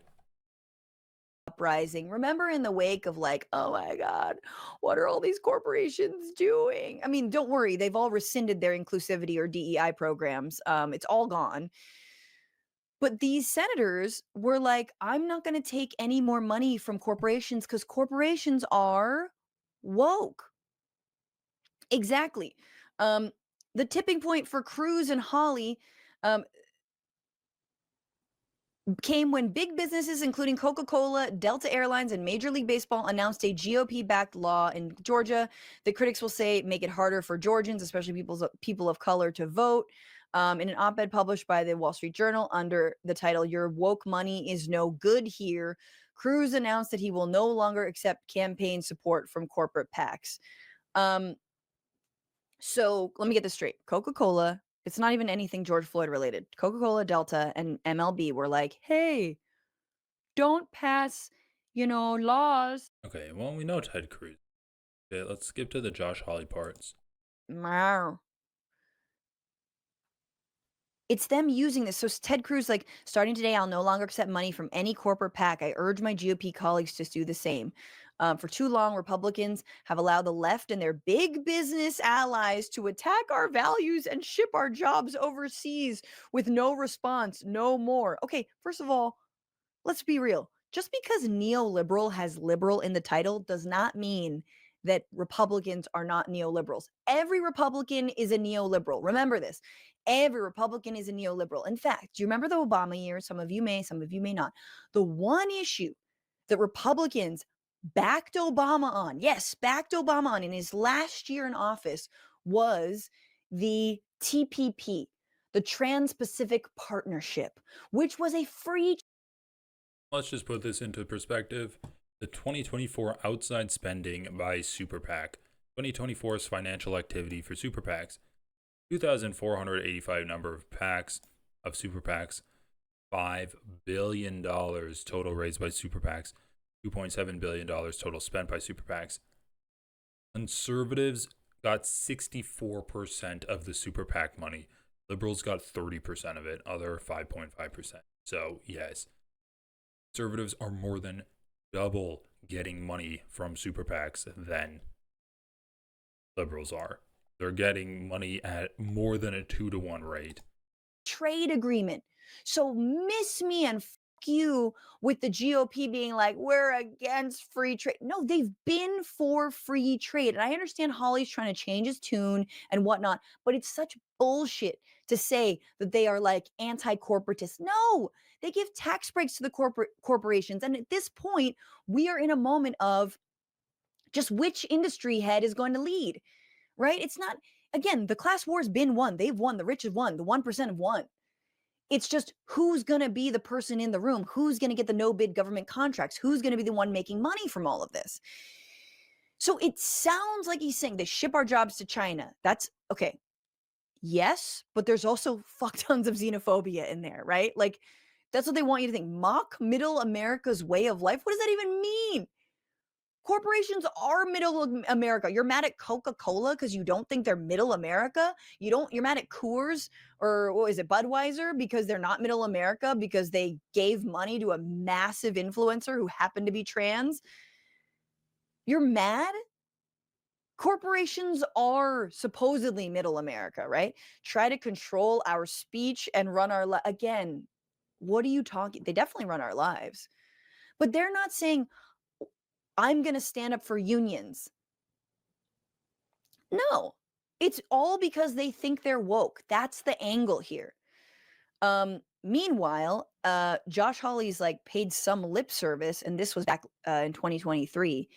uprising. Remember in the wake of like, oh my God, what are all these corporations doing? I mean, don't worry. They've all rescinded their inclusivity or DEI programs. It's all gone. But these senators were like, I'm not going to take any more money from corporations because corporations are woke. Exactly. The tipping point for Cruz and Hawley came when big businesses, including Coca-Cola, Delta Airlines, and Major League Baseball, announced a GOP-backed law in Georgia that critics will say make it harder for Georgians, especially people of color, to vote. In an op-ed published by the Wall Street Journal under the title, "Your Woke Money is No Good Here," Cruz announced that he will no longer accept campaign support from corporate PACs. So let me get this straight. Coca-Cola, it's not even anything George Floyd related. Coca-Cola, Delta, and MLB were like, hey, don't pass, laws. Okay, well, we know Ted Cruz. Okay, let's skip to the Josh Hawley parts. Meow. It's them using this. So Ted Cruz, like, starting today, I'll no longer accept money from any corporate PAC. I urge my GOP colleagues to do the same. For too long, Republicans have allowed the left and their big business allies to attack our values and ship our jobs overseas with no response, no more. Okay, first of all, let's be real. Just because neoliberal has liberal in the title does not mean that Republicans are not neoliberals. Every Republican is a neoliberal. Remember this. Every Republican is a neoliberal. In fact, do you remember the Obama years? Some of you may not. The one issue that Republicans backed Obama on, in his last year in office was the TPP, the Trans-Pacific Partnership, which was a free. Let's just put this into perspective. The 2024 outside spending by Super PAC, 2024's financial activity for Super PACs, 2,485 number of PACs, of Super PACs, $5 billion total raised by Super PACs, $2.7 billion total spent by Super PACs. Conservatives got 64% of the Super PAC money. Liberals got 30% of it, other 5.5%. So, yes, conservatives are more than double getting money from Super PACs than liberals are. They're getting money at more than a 2-to-1 rate. Trade agreement. So miss me and you with the GOP being like, we're against free trade. No, they've been for free trade. And I understand Hawley's trying to change his tune and whatnot, but it's such bullshit to say that they are like anti-corporatists. No, they give tax breaks to the corporations. And at this point, we are in a moment of just which industry head is going to lead, right? It's not, again, the class war's been won. They've won. The rich have won. The 1% have won. It's just who's going to be the person in the room? Who's going to get the no bid government contracts? Who's going to be the one making money from all of this? So it sounds like he's saying they ship our jobs to China. That's okay. Yes, but there's also fuck tons of xenophobia in there, right? Like, that's what they want you to think. Mock middle America's way of life. What does that even mean? Corporations are middle America. You're mad at Coca-Cola because you don't think they're middle America. You're mad at Coors or what is it, Budweiser, because they're not middle America because they gave money to a massive influencer who happened to be trans. You're mad? Corporations are supposedly middle America, right? Try to control our speech and run our again. What are you talking? They definitely run our lives, but they're not saying I'm going to stand up for unions. No, it's all because they think they're woke. That's the angle here. Meanwhile, Josh Hawley's like paid some lip service, and this was back in 2023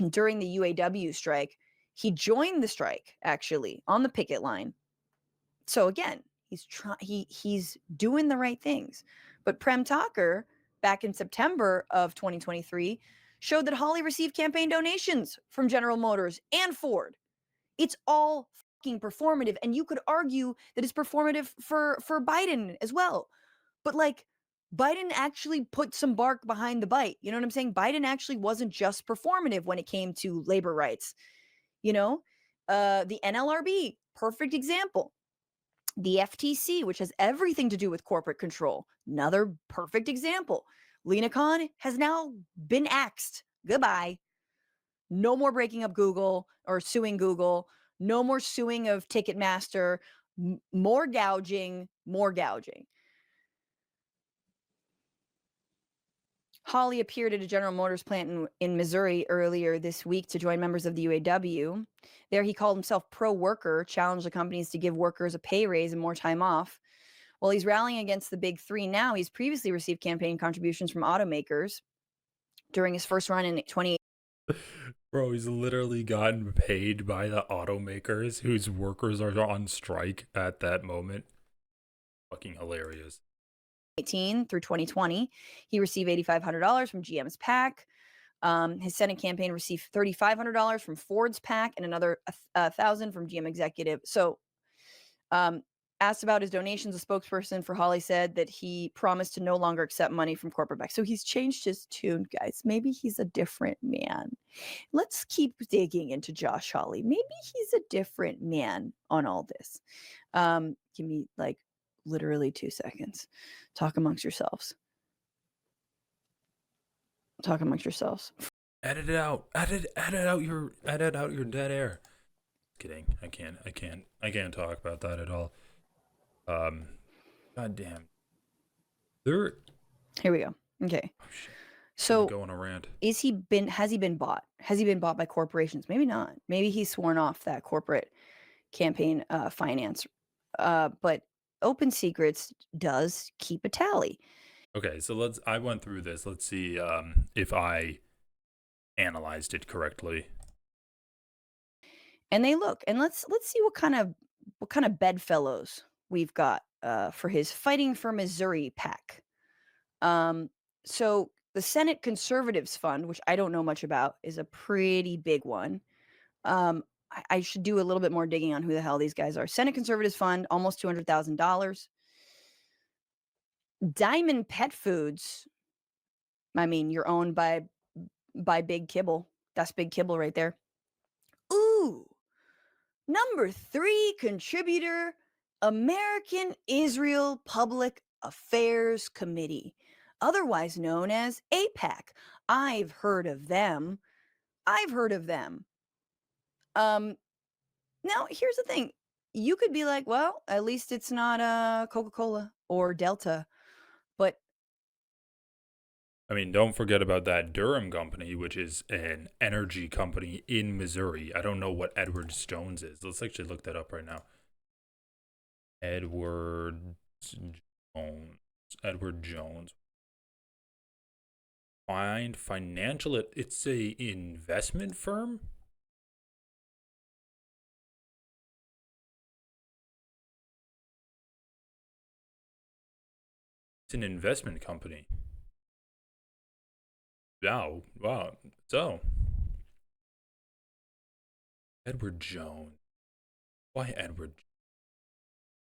during the UAW strike. He joined the strike actually on the picket line. So again, he's doing the right things. But Prem Takur back in September of 2023 showed that Hawley received campaign donations from General Motors and Ford. It's all fucking performative, and you could argue that it's performative for Biden as well. But like, Biden actually put some bark behind the bite. You know what I'm saying? Biden actually wasn't just performative when it came to labor rights. You know, the NLRB, perfect example. The FTC, which has everything to do with corporate control, another perfect example. Lena Khan has now been axed. Goodbye. No more breaking up Google or suing Google. No more suing of Ticketmaster. More gouging, more gouging. Hawley appeared at a General Motors plant in Missouri earlier this week to join members of the UAW. There he called himself pro-worker, challenged the companies to give workers a pay raise and more time off. While he's rallying against the big three now, he's previously received campaign contributions from automakers during his first run in 2018. Bro, he's literally gotten paid by the automakers whose workers are on strike at that moment. Fucking hilarious. Through 2020, he received $8,500 from GM's PAC. His Senate campaign received $3,500 from Ford's PAC and another $1,000 from GM executive. So, asked about his donations, a spokesperson for Hawley said that he promised to no longer accept money from corporate PAC. So he's changed his tune, guys. Maybe he's a different man. Let's keep digging into Josh Hawley. Maybe he's a different man on all this. Give me like literally 2 seconds. Talk amongst yourselves. Talk amongst yourselves. Edit it out. Edit out your dead air. Kidding. I can't talk about that at all. God damn. Here we go. Okay. Oh, shit. So go on a rant. has he been bought? Has he been bought by corporations? Maybe not. Maybe he's sworn off that corporate campaign finance. But Open Secrets does keep a tally. Okay, so I went through this. Let's see if I analyzed it correctly. And they look, and let's see what kind of bedfellows we've got for his Fighting for Missouri PAC. So the Senate Conservatives Fund, which I don't know much about, is a pretty big one. I should do a little bit more digging on who the hell these guys are. Senate Conservatives Fund, almost $200,000. Diamond Pet Foods. I mean, you're owned by Big Kibble. That's Big Kibble right there. Ooh. Number 3 contributor, American Israel Public Affairs Committee, otherwise known as AIPAC. I've heard of them. Now, here's the thing. You could be like, well, at least it's not Coca-Cola or Delta. But I mean, don't forget about that Durham company, which is an energy company in Missouri. I don't know what Edward Jones is. Let's actually look that up right now. Edward Jones. Find financial. It's a investment firm. It's an investment company. Wow. So, Edward Jones. Why Edward?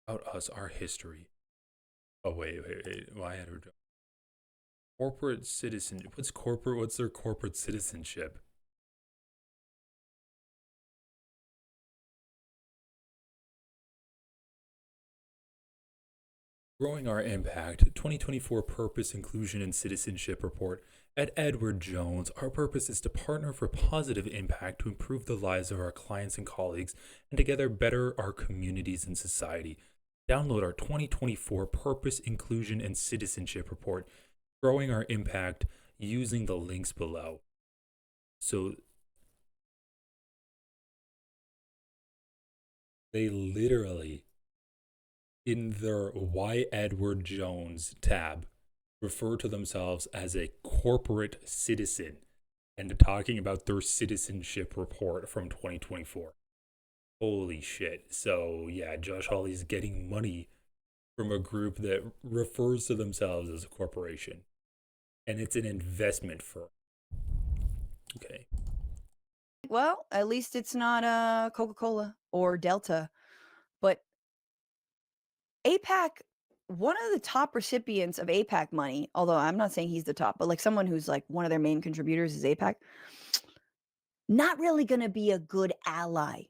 About us, our history. Oh, wait. Why Edward Jones? Corporate citizen. What's their corporate citizenship? Growing Our Impact 2024 Purpose, Inclusion, and Citizenship Report. At Edward Jones, our purpose is to partner for positive impact to improve the lives of our clients and colleagues and together better our communities and society. Download our 2024 Purpose, Inclusion, and Citizenship Report, Growing Our Impact, using the links below. So they literally, in their Why Edward Jones tab, refer to themselves as a corporate citizen and talking about their citizenship report from 2024. Holy shit. So yeah, Josh Hawley's getting money from a group that refers to themselves as a corporation. And it's an investment firm. Okay. Well, at least it's not Coca-Cola or Delta, but APAC, one of the top recipients of APAC money, although I'm not saying he's the top, but like someone who's like one of their main contributors is APAC, not really going to be a good ally.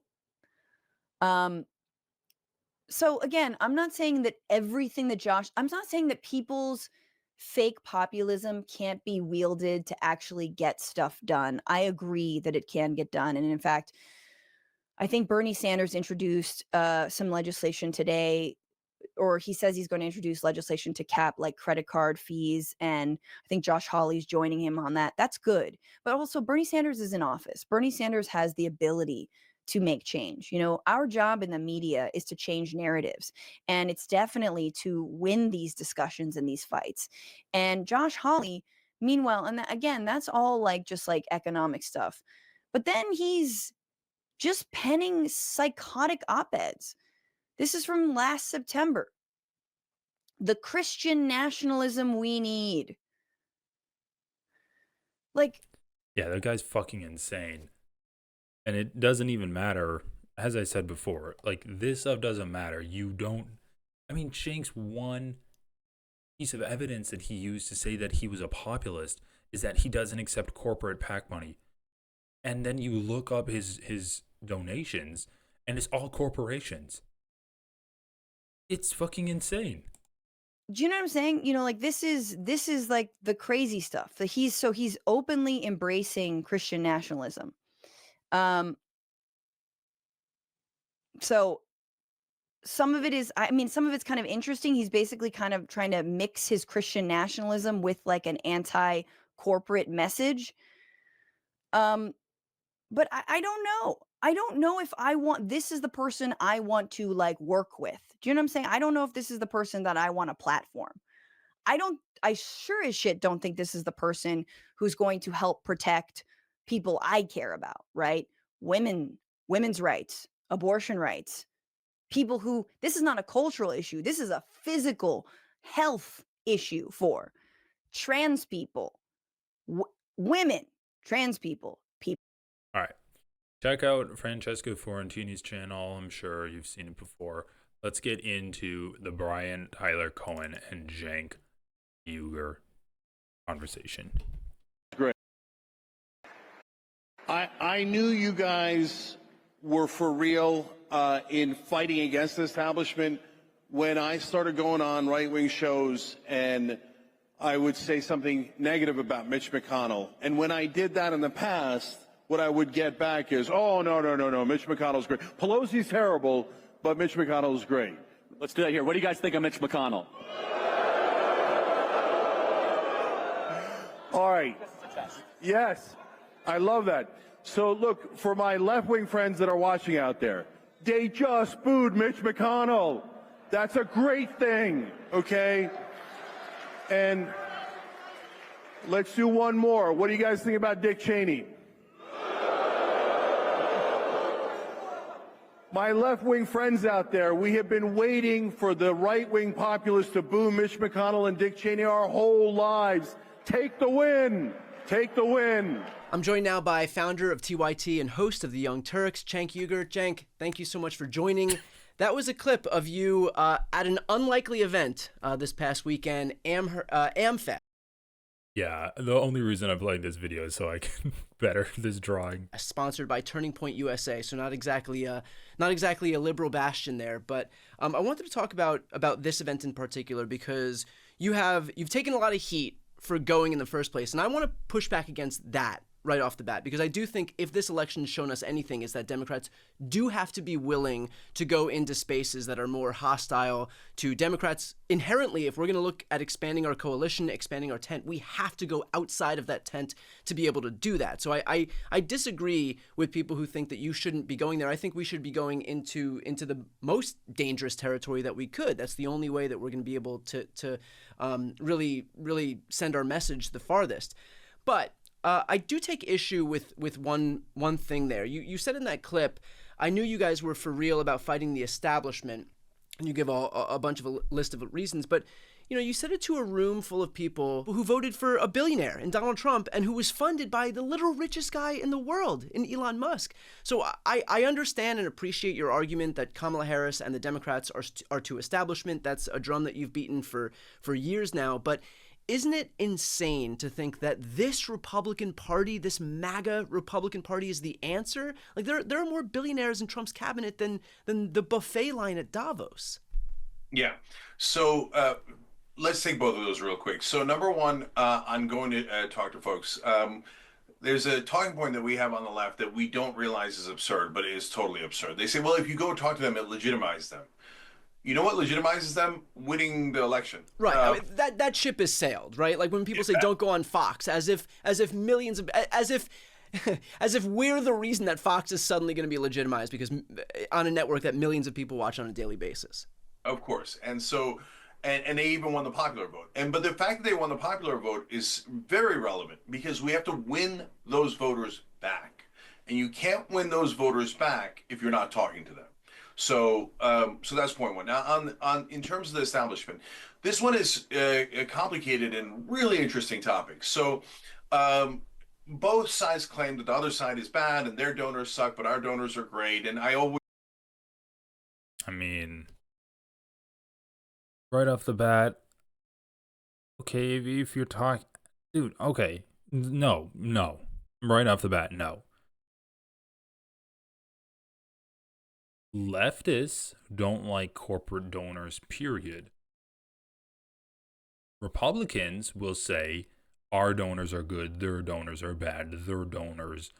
So again, I'm not saying that I'm not saying that people's fake populism can't be wielded to actually get stuff done. I agree that it can get done. And in fact, I think Bernie Sanders introduced some legislation today, or he says he's going to introduce legislation to cap like credit card fees. And I think Josh Hawley's joining him on that. That's good. But also Bernie Sanders is in office. Bernie Sanders has the ability to make change. You know, our job in the media is to change narratives, and it's definitely to win these discussions and these fights. And Josh Hawley, meanwhile, and again, that's all like just like economic stuff. But then he's just penning psychotic op-eds. This is from last September. The Christian nationalism we need. Like, yeah, that guy's fucking insane. And it doesn't even matter, as I said before, like this stuff doesn't matter. Cenk's one piece of evidence that he used to say that he was a populist is that he doesn't accept corporate PAC money. And then you look up his donations and it's all corporations. It's fucking insane. Do you know what I'm saying? You know, like this is like the crazy stuff. That he's openly embracing Christian nationalism. So some of it's kind of interesting. He's basically kind of trying to mix his Christian nationalism with like an anti-corporate message. But I don't know. I don't know if this is the person I want to like work with. Do you know what I'm saying? I don't know if this is the person that I want to platform. I sure as shit don't think this is the person who's going to help protect people I care about, right? Women's rights, abortion rights, people who, this is not a cultural issue. This is a physical health issue for trans people, women, trans people. All right. Check out Francesco Fiorentini's channel. I'm sure you've seen it before. Let's get into the Brian Tyler Cohen and Cenk Uygur conversation. Great. I knew you guys were for real in fighting against the establishment when I started going on right-wing shows and I would say something negative about Mitch McConnell. And when I did that in the past, what I would get back is, oh, no, Mitch McConnell's great. Pelosi's terrible, but Mitch McConnell's great. Let's do that here. What do you guys think of Mitch McConnell? All right. Yes, I love that. So look, for my left-wing friends that are watching out there, they just booed Mitch McConnell. That's a great thing, okay? And let's do one more. What do you guys think about Dick Cheney? My left-wing friends out there, we have been waiting for the right-wing populists to boo Mitch McConnell and Dick Cheney our whole lives. Take the win. Take the win. I'm joined now by founder of TYT and host of The Young Turks, Cenk Uygur. Cenk, thank you so much for joining. That was a clip of you at an unlikely event this past weekend, AmFest. Yeah, the only reason I'm playing this video is so I can better this drawing. Sponsored by Turning Point USA, so not exactly a liberal bastion there. But I wanted to talk about this event in particular because you've taken a lot of heat for going in the first place, and I want to push back against that right off the bat, because I do think if this election has shown us anything, is that Democrats do have to be willing to go into spaces that are more hostile to Democrats. Inherently, if we're going to look at expanding our coalition, expanding our tent, we have to go outside of that tent to be able to do that. So I disagree with people who think that you shouldn't be going there. I think we should be going into the most dangerous territory that we could. That's the only way that we're going to be able to really send our message the farthest. But I do take issue with one thing there. You said in that clip, I knew you guys were for real about fighting the establishment, and you give a bunch of a list of reasons, but you said it to a room full of people who voted for a billionaire in Donald Trump and who was funded by the literal richest guy in the world, in Elon Musk. So I understand and appreciate your argument that Kamala Harris and the Democrats are to establishment. That's a drum that you've beaten for years now, but isn't it insane to think that this Republican Party, this MAGA Republican Party, is the answer? Like there are more billionaires in Trump's cabinet than the buffet line at Davos. Yeah. So let's take both of those real quick. So number one, I'm going to talk to folks. There's a talking point that we have on the left that we don't realize is absurd, but it is totally absurd. They say, well, if you go talk to them, it legitimizes them. You know what legitimizes them? Winning the election. Right. I mean, that ship has sailed, right? Like when people say don't go on Fox, as if millions of as if we're the reason that Fox is suddenly going to be legitimized because on a network that millions of people watch on a daily basis. Of course. And so and they even won the popular vote. But the fact that they won the popular vote is very relevant because we have to win those voters back. And you can't win those voters back if you're not talking to them. So that's point one. Now, on in terms of the establishment, this one is a complicated and really interesting topic. So both sides claim that the other side is bad and their donors suck, but our donors are great. And I mean, right off the bat, okay, if you're talking, dude, okay, no, right off the bat, no. Leftists don't like corporate donors, period. Republicans will say our donors are good, their donors are bad, their donors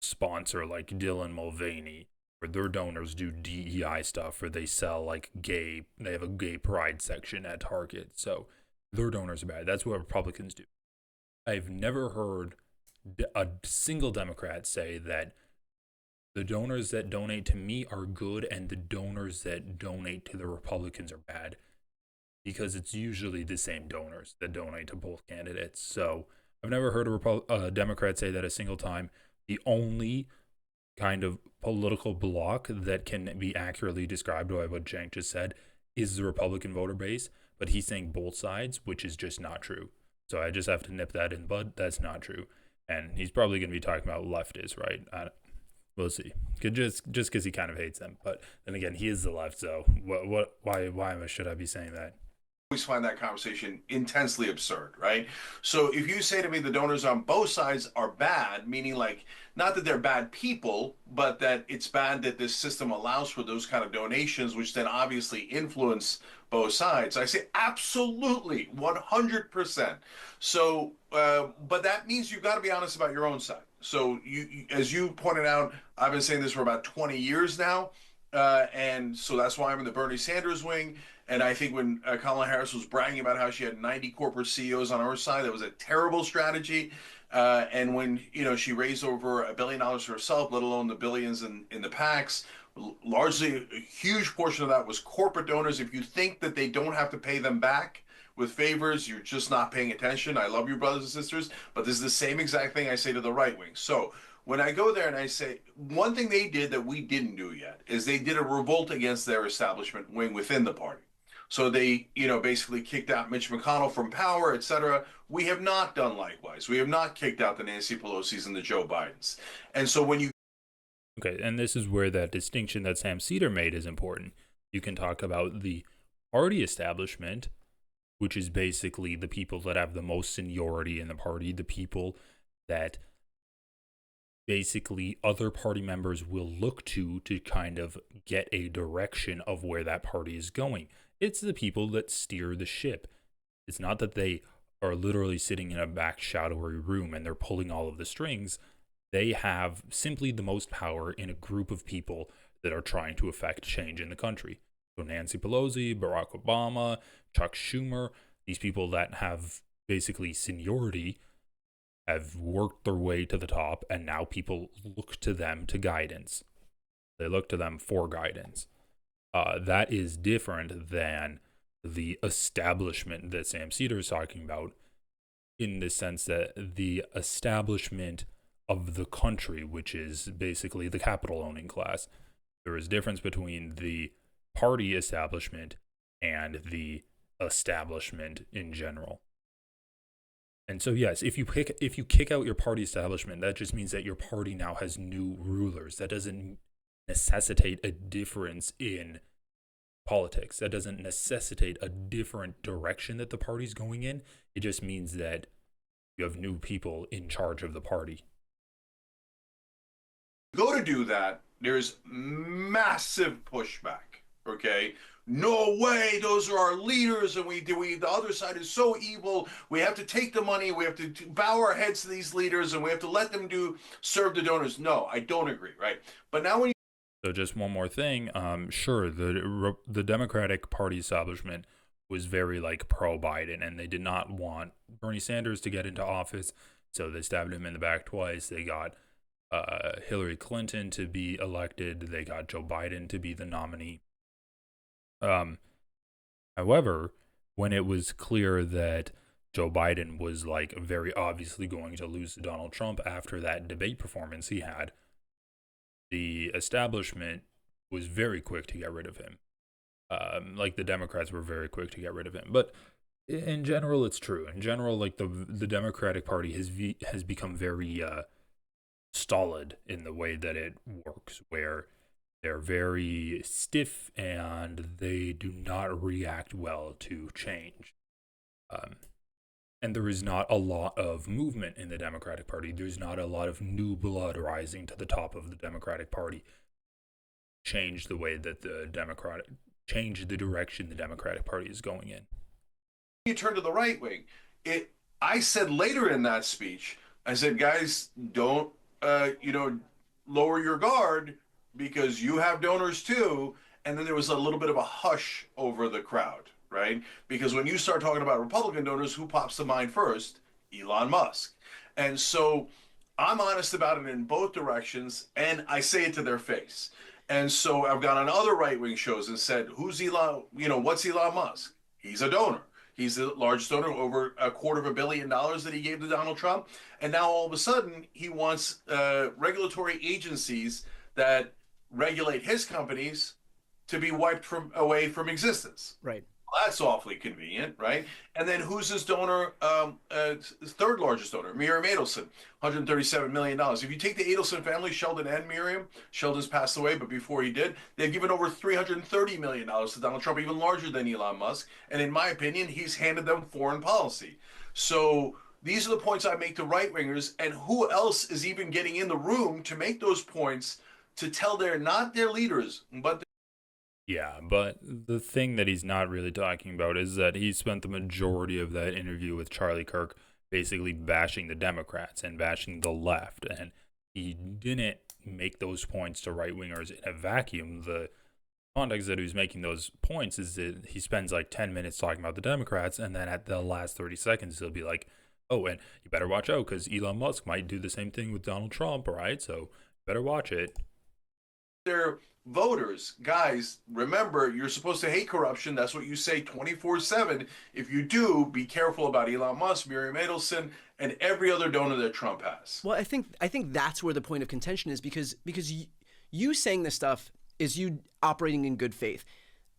sponsor like Dylan Mulvaney, or their donors do DEI stuff, or they sell like they have a gay pride section at Target, so their donors are bad. That's what Republicans do. I've never heard a single Democrat say that the donors that donate to me are good and the donors that donate to the Republicans are bad, because it's usually the same donors that donate to both candidates. So I've never heard a Democrat say that a single time. The only kind of political bloc that can be accurately described by what Cenk just said is the Republican voter base, but he's saying both sides, which is just not true. So I just have to nip that in bud. That's not true. And he's probably going to be talking about leftists, right? We'll see. Just because he kind of hates them, but then again, he is the left. So why should I be saying that? Always find that conversation intensely absurd, right? So if you say to me the donors on both sides are bad, meaning like not that they're bad people, but that it's bad that this system allows for those kind of donations, which then obviously influence both sides, I say absolutely, 100%. So, but that means you've got to be honest about your own side. So you, as you pointed out, I've been saying this for about 20 years now. And so that's why I'm in the Bernie Sanders wing. And I think when Kamala Harris was bragging about how she had 90 corporate CEOs on her side, that was a terrible strategy. And when, she raised over $1 billion herself, let alone the billions in the PACs, largely a huge portion of that was corporate donors. If you think that they don't have to pay them back with favors, you're just not paying attention. I love you, brothers and sisters, but this is the same exact thing I say to the right wing. So when I go there and I say, one thing they did that we didn't do yet is they did a revolt against their establishment wing within the party. So they, basically kicked out Mitch McConnell from power, etc. We have not done likewise. We have not kicked out the Nancy Pelosi's and the Joe Bidens. And so when you Okay, and this is where that distinction that Sam Cedar made is important. You can talk about the party establishment, which is basically the people that have the most seniority in the party, the people that basically other party members will look to kind of get a direction of where that party is going. It's the people that steer the ship. It's not that they are literally sitting in a back shadowy room and they're pulling all of the strings. They have simply the most power in a group of people that are trying to affect change in the country. So Nancy Pelosi, Barack Obama, Chuck Schumer, these people that have basically seniority have worked their way to the top, and now people look to them to guidance. They look to them for guidance. That is different than the establishment that Sam Cedar is talking about, in the sense that the establishment of the country, which is basically the capital owning class. There is a difference between the party establishment and the establishment in general. And so yes, if you kick out your party establishment, that just means that your party now has new rulers. That doesn't necessitate a difference in politics. That doesn't necessitate a different direction that the party's going in. It just means that you have new people in charge of the party. go to do that, there's massive pushback. Okay, no way, those are our leaders, and the other side is so evil. We have to take the money, we have to bow our heads to these leaders, and we have to let them serve the donors. No, I don't agree, right? But now when you So just one more thing, sure, the Democratic Party establishment was very pro Biden, and they did not want Bernie Sanders to get into office, so they stabbed him in the back twice. They got Hillary Clinton to be elected. They got Joe Biden to be the nominee. However, when it was clear that Joe Biden was very obviously going to lose to Donald Trump after that debate performance he had, the establishment was very quick to get rid of him. The Democrats were very quick to get rid of him. But in general, it's true. In general, the Democratic Party has become very stolid in the way that it works, where they're very stiff and they do not react well to change. And there is not a lot of movement in the Democratic Party. There's not a lot of new blood rising to the top of the Democratic Party. Change the way that change the direction the Democratic Party is going in. you turn to the right wing, I said later in that speech, I said, guys, don't lower your guard, because you have donors too. And then there was a little bit of a hush over the crowd, right? Because when you start talking about Republican donors, who pops to mind first? Elon Musk. And so I'm honest about it in both directions, and I say it to their face. And so I've gone on other right-wing shows and said, who's Elon, what's Elon Musk? He's a donor. He's the largest donor, over $250 million that he gave to Donald Trump. And now all of a sudden he wants regulatory agencies that regulate his companies to be wiped away from existence. Right. Well, that's awfully convenient, right? And then who's his donor? Third largest donor, Miriam Adelson, $137 million. If you take the Adelson family, Sheldon and Miriam, Sheldon's passed away, but before he did, they've given over $330 million to Donald Trump, even larger than Elon Musk. And in my opinion, he's handed them foreign policy. So these are the points I make to right-wingers, and who else is even getting in the room to make those points, to tell not their leaders, but Yeah, but the thing that he's not really talking about is that he spent the majority of that interview with Charlie Kirk basically bashing the Democrats and bashing the left, and he didn't make those points to right-wingers in a vacuum. The context that he was making those points is that he spends 10 minutes talking about the Democrats, and then at the last 30 seconds he'll be like, oh, and you better watch out because Elon Musk might do the same thing with Donald Trump, right? So you better watch it. their voters, guys, remember, you're supposed to hate corruption. That's what you say 24/7. If you do, be careful about Elon Musk, Miriam Adelson, and every other donor that Trump has. Well, I think that's where the point of contention is, because you saying this stuff is you operating in good faith.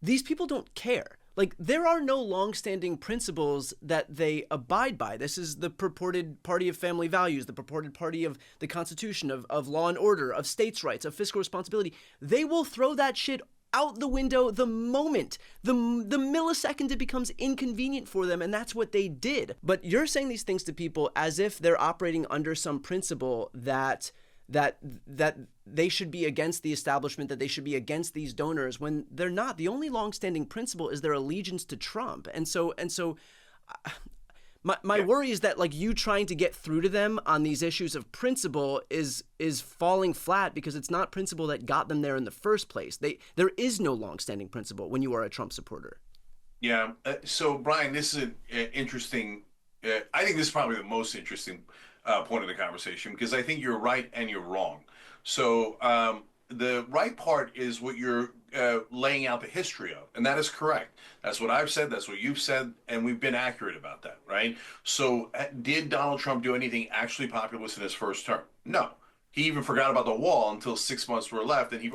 These people don't care. Like, there are no long-standing principles that they abide by. This is the purported party of family values, the purported party of the Constitution, of law and order, of states' rights, of fiscal responsibility. They will throw that shit out the window the moment, the millisecond it becomes inconvenient for them, and that's what they did. But you're saying these things to people as if they're operating under some principle that they should be against the establishment, that they should be against these donors, when they're not. The only longstanding principle is their allegiance to Trump. And so my worry is that, like, you trying to get through to them on these issues of principle is falling flat, because it's not principle that got them there in the first place. There is no longstanding principle when you are a Trump supporter. Yeah. So, Brian, this is an interesting, I think this is probably the most interesting point of the conversation, because I think you're right and you're wrong. So the right part is what you're laying out the history of, and that is correct. That's what I've said, that's what you've said, and we've been accurate about that, right? So did Donald Trump do anything actually populist in his first term? No. He even forgot about the wall until 6 months were left, and I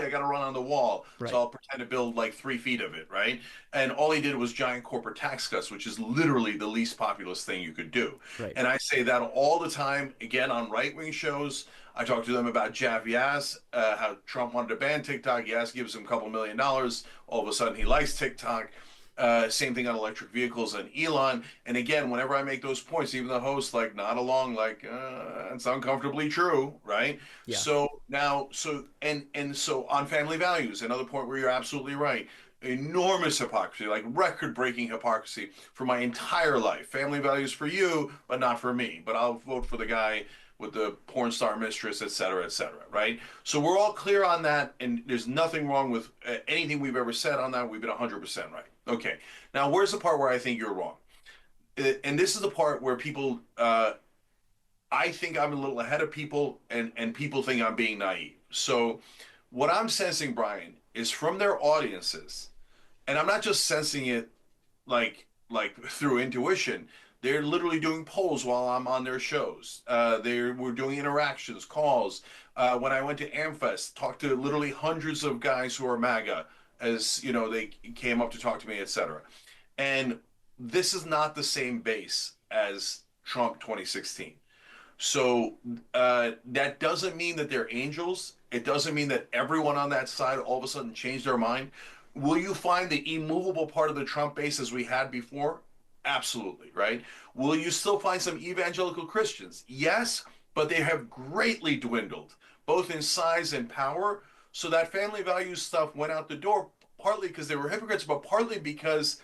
got to run on the wall, right. So I'll pretend to build like 3 feet of it, right? And all he did was giant corporate tax cuts, which is literally the least populist thing you could do. Right. And I say that all the time, again, on right-wing shows. I talk to them about Jeff Yass, how Trump wanted to ban TikTok. Yass gives him a couple $1 million. All of a sudden, he likes TikTok. Same thing on electric vehicles and Elon. And again, whenever I make those points, even the host nod along, it's uncomfortably true, right? Yeah. So on family values, another point where you're absolutely right. Enormous hypocrisy, like record-breaking hypocrisy for my entire life. Family values for you, but not for me. But I'll vote for the guy with the porn star mistress, et cetera, right? So we're all clear on that, and there's nothing wrong with anything we've ever said on that. We've been 100% right. Okay, now where's the part where I think you're wrong? And this is the part where people, I think I'm a little ahead of people, and people think I'm being naive. So what I'm sensing, Brian, is from their audiences, and I'm not just sensing it like through intuition. They're literally doing polls while I'm on their shows. We're doing interactions, calls. When I went to AmFest, talked to literally hundreds of guys who are MAGA, as they came up to talk to me, etc. And this is not the same base as Trump 2016. So that doesn't mean that they're angels. It doesn't mean that everyone on that side all of a sudden changed their mind. Will you find the immovable part of the Trump base as we had before? Absolutely, right? Will you still find some evangelical Christians? Yes, but they have greatly dwindled, both in size and power. So that family values stuff went out the door, partly because they were hypocrites, but partly because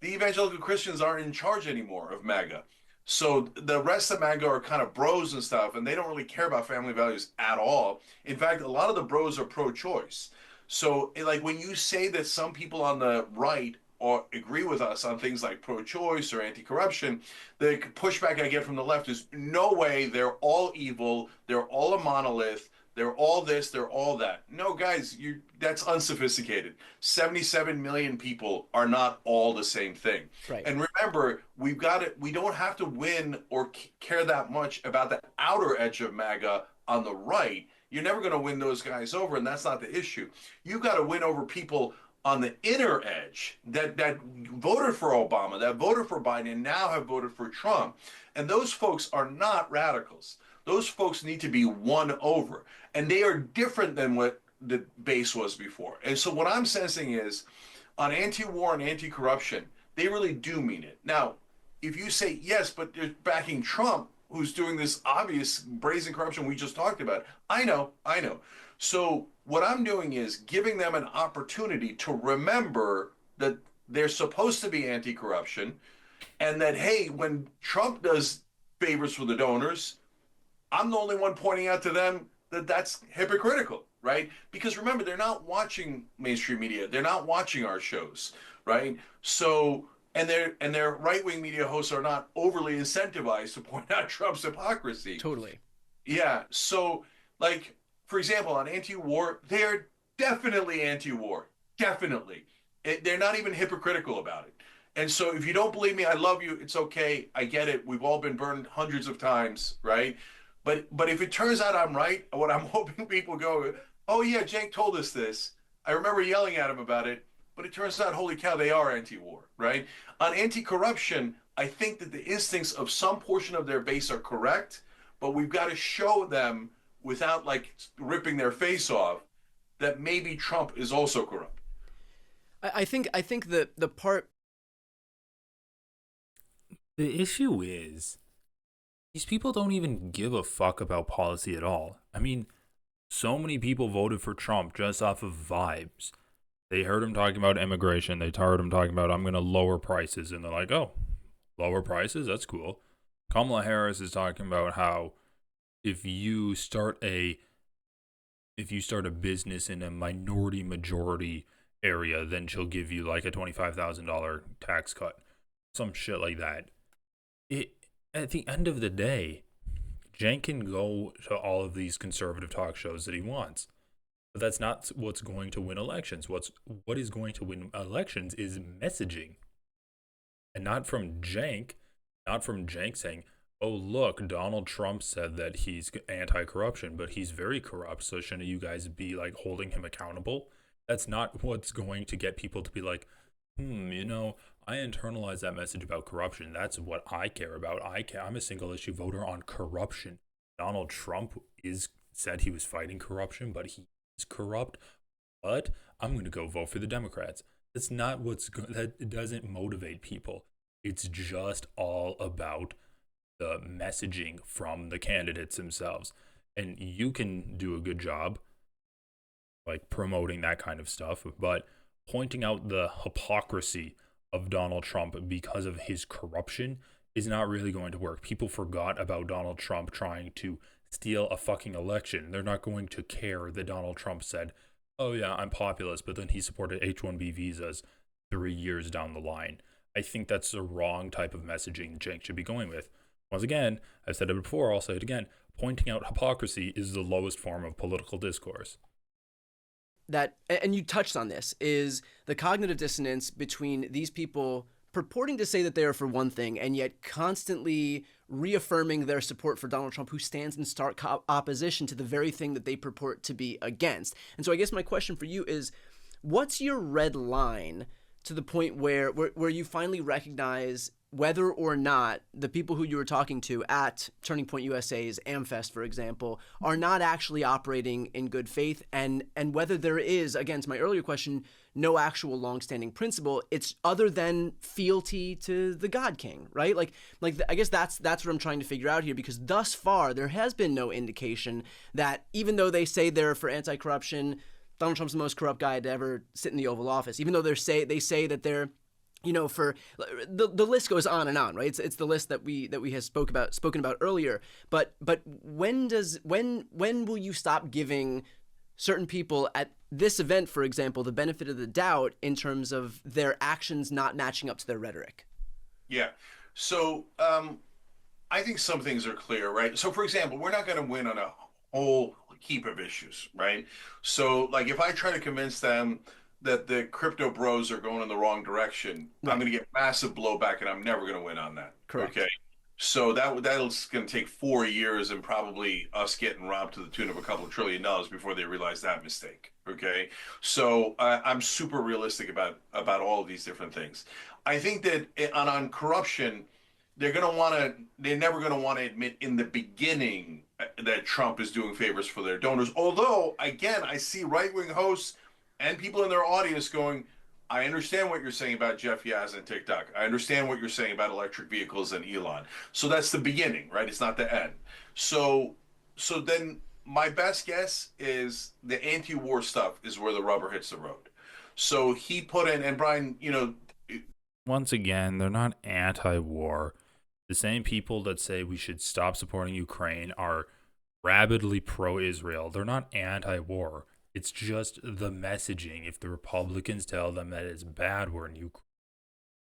the evangelical Christians aren't in charge anymore of MAGA. So the rest of MAGA are kind of bros and stuff, and they don't really care about family values at all. In fact, a lot of the bros are pro-choice. So when you say that some people on the right or agree with us on things like pro-choice or anti-corruption, the pushback I get from the left is, no way, they're all evil, they're all a monolith, they're all this, they're all that. No, guys, that's unsophisticated. 77 million people are not all the same thing. Right. And remember, we don't have to win or care that much about the outer edge of MAGA on the right. You're never going to win those guys over, and that's not the issue. You've got to win over people on the inner edge that voted for Obama, that voted for Biden, and now have voted for Trump. And those folks are not radicals. Those folks need to be won over. And they are different than what the base was before. And so what I'm sensing is, on anti-war and anti-corruption, they really do mean it. Now, if you say, yes, but they're backing Trump, who's doing this obvious brazen corruption we just talked about, I know. So what I'm doing is giving them an opportunity to remember that they're supposed to be anti-corruption, and that, hey, when Trump does favors for the donors, I'm the only one pointing out to them that that's hypocritical, right? Because remember, they're not watching mainstream media. They're not watching our shows, right? So, and their right-wing media hosts are not overly incentivized to point out Trump's hypocrisy. Totally. Yeah. So, for example, on anti-war, they're definitely anti-war. Definitely. They're not even hypocritical about it. And so if you don't believe me, I love you. It's okay. I get it. We've all been burned hundreds of times, right? But if it turns out I'm right, what I'm hoping people go, oh yeah, Cenk told us this. I remember yelling at him about it, but it turns out, holy cow, they are anti-war, right? On anti-corruption, I think that the instincts of some portion of their base are correct, but we've got to show them without like ripping their face off that maybe Trump is also corrupt. I think the part. The issue is, these people don't even give a fuck about policy at all. I mean, so many people voted for Trump just off of vibes. They heard him talking about immigration. They heard him talking about, I'm going to lower prices. And they're like, oh, lower prices? That's cool. Kamala Harris is talking about how if you start a business in a minority majority area, then she'll give you like a $25,000 tax cut. Some shit like that. At the end of the day, Cenk can go to all of these conservative talk shows that he wants, but that's not what's going to win elections. What is going to win elections is messaging, and not from Cenk saying, oh look, Donald Trump said that he's anti-corruption, but he's very corrupt, so shouldn't you guys be like holding him accountable? That's not what's going to get people to be like, I internalize that message about corruption. That's what I care about. I'm a single issue voter on corruption. Donald Trump said he was fighting corruption, but he is corrupt. But I'm going to go vote for the Democrats. That's not that doesn't motivate people. It's just all about the messaging from the candidates themselves. And you can do a good job like promoting that kind of stuff, but pointing out the hypocrisy of Donald Trump because of his corruption is not really going to work. People forgot about Donald Trump trying to steal a fucking election. They're not going to care that Donald Trump said, oh yeah, I'm populist, but then he supported H-1B visas 3 years down the line. I think that's the wrong type of messaging Cenk should be going with. Once again, I've said it before, I'll say it again, pointing out hypocrisy is the lowest form of political discourse. That, and you touched on this, is the cognitive dissonance between these people purporting to say that they are for one thing and yet constantly reaffirming their support for Donald Trump, who stands in stark opposition to the very thing that they purport to be against. And so I guess my question for you is, what's your red line to the point where you finally recognize whether or not the people who you were talking to at Turning Point USA's AmFest, for example, are not actually operating in good faith, and whether there is, again, to my earlier question, no actual longstanding principle, it's other than fealty to the God King, right? Like I guess that's what I'm trying to figure out here, because thus far there has been no indication that even though they say they're for anti-corruption, Donald Trump's the most corrupt guy to ever sit in the Oval Office, even though they say that they're, for the list goes on and on, right? It's the list that we have spoken about earlier. But when will you stop giving certain people at this event, for example, the benefit of the doubt in terms of their actions not matching up to their rhetoric? Yeah. So I think some things are clear, right? So for example, we're not going to win on a whole heap of issues, right? So like if I try to convince them that the crypto bros are going in the wrong direction, right, I'm going to get massive blowback, and I'm never going to win on that. Correct. Okay. So that's going to take 4 years and probably us getting robbed to the tune of a couple of $1 trillion before they realize that mistake. Okay. So I'm super realistic about all of these different things. I think that on corruption, they're never going to want to admit in the beginning that Trump is doing favors for their donors. Although, again, I see right-wing hosts and people in their audience going, I understand what you're saying about Jeff Yaz and TikTok. I understand what you're saying about electric vehicles and Elon. So that's the beginning, right? It's not the end. So then my best guess is the anti-war stuff is where the rubber hits the road. So he put in, and Brian, once again, they're not anti-war. The same people that say we should stop supporting Ukraine are rabidly pro-Israel. They're not anti-war. It's just the messaging. If the Republicans tell them that it's bad we're in Ukraine,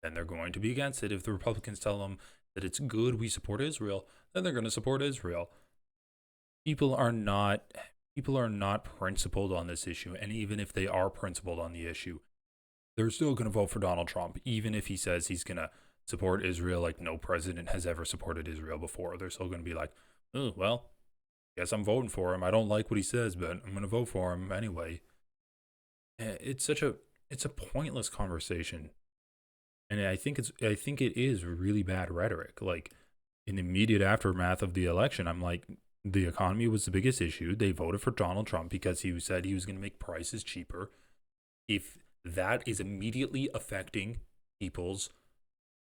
then they're going to be against it. If the Republicans tell them that it's good we support Israel, then they're going to support Israel. People are not people are not principled on this issue. And even if they are principled on the issue, they're still going to vote for Donald Trump, even if he says he's going to support Israel like no president has ever supported Israel before. They're still going to be like, oh, well, guess I'm voting for him. I don't like what he says, but I'm going to vote for him anyway. It's a pointless conversation. And I think it is really bad rhetoric. Like, in the immediate aftermath of the election, I'm like, the economy was the biggest issue. They voted for Donald Trump because he said he was going to make prices cheaper. If that is immediately affecting people's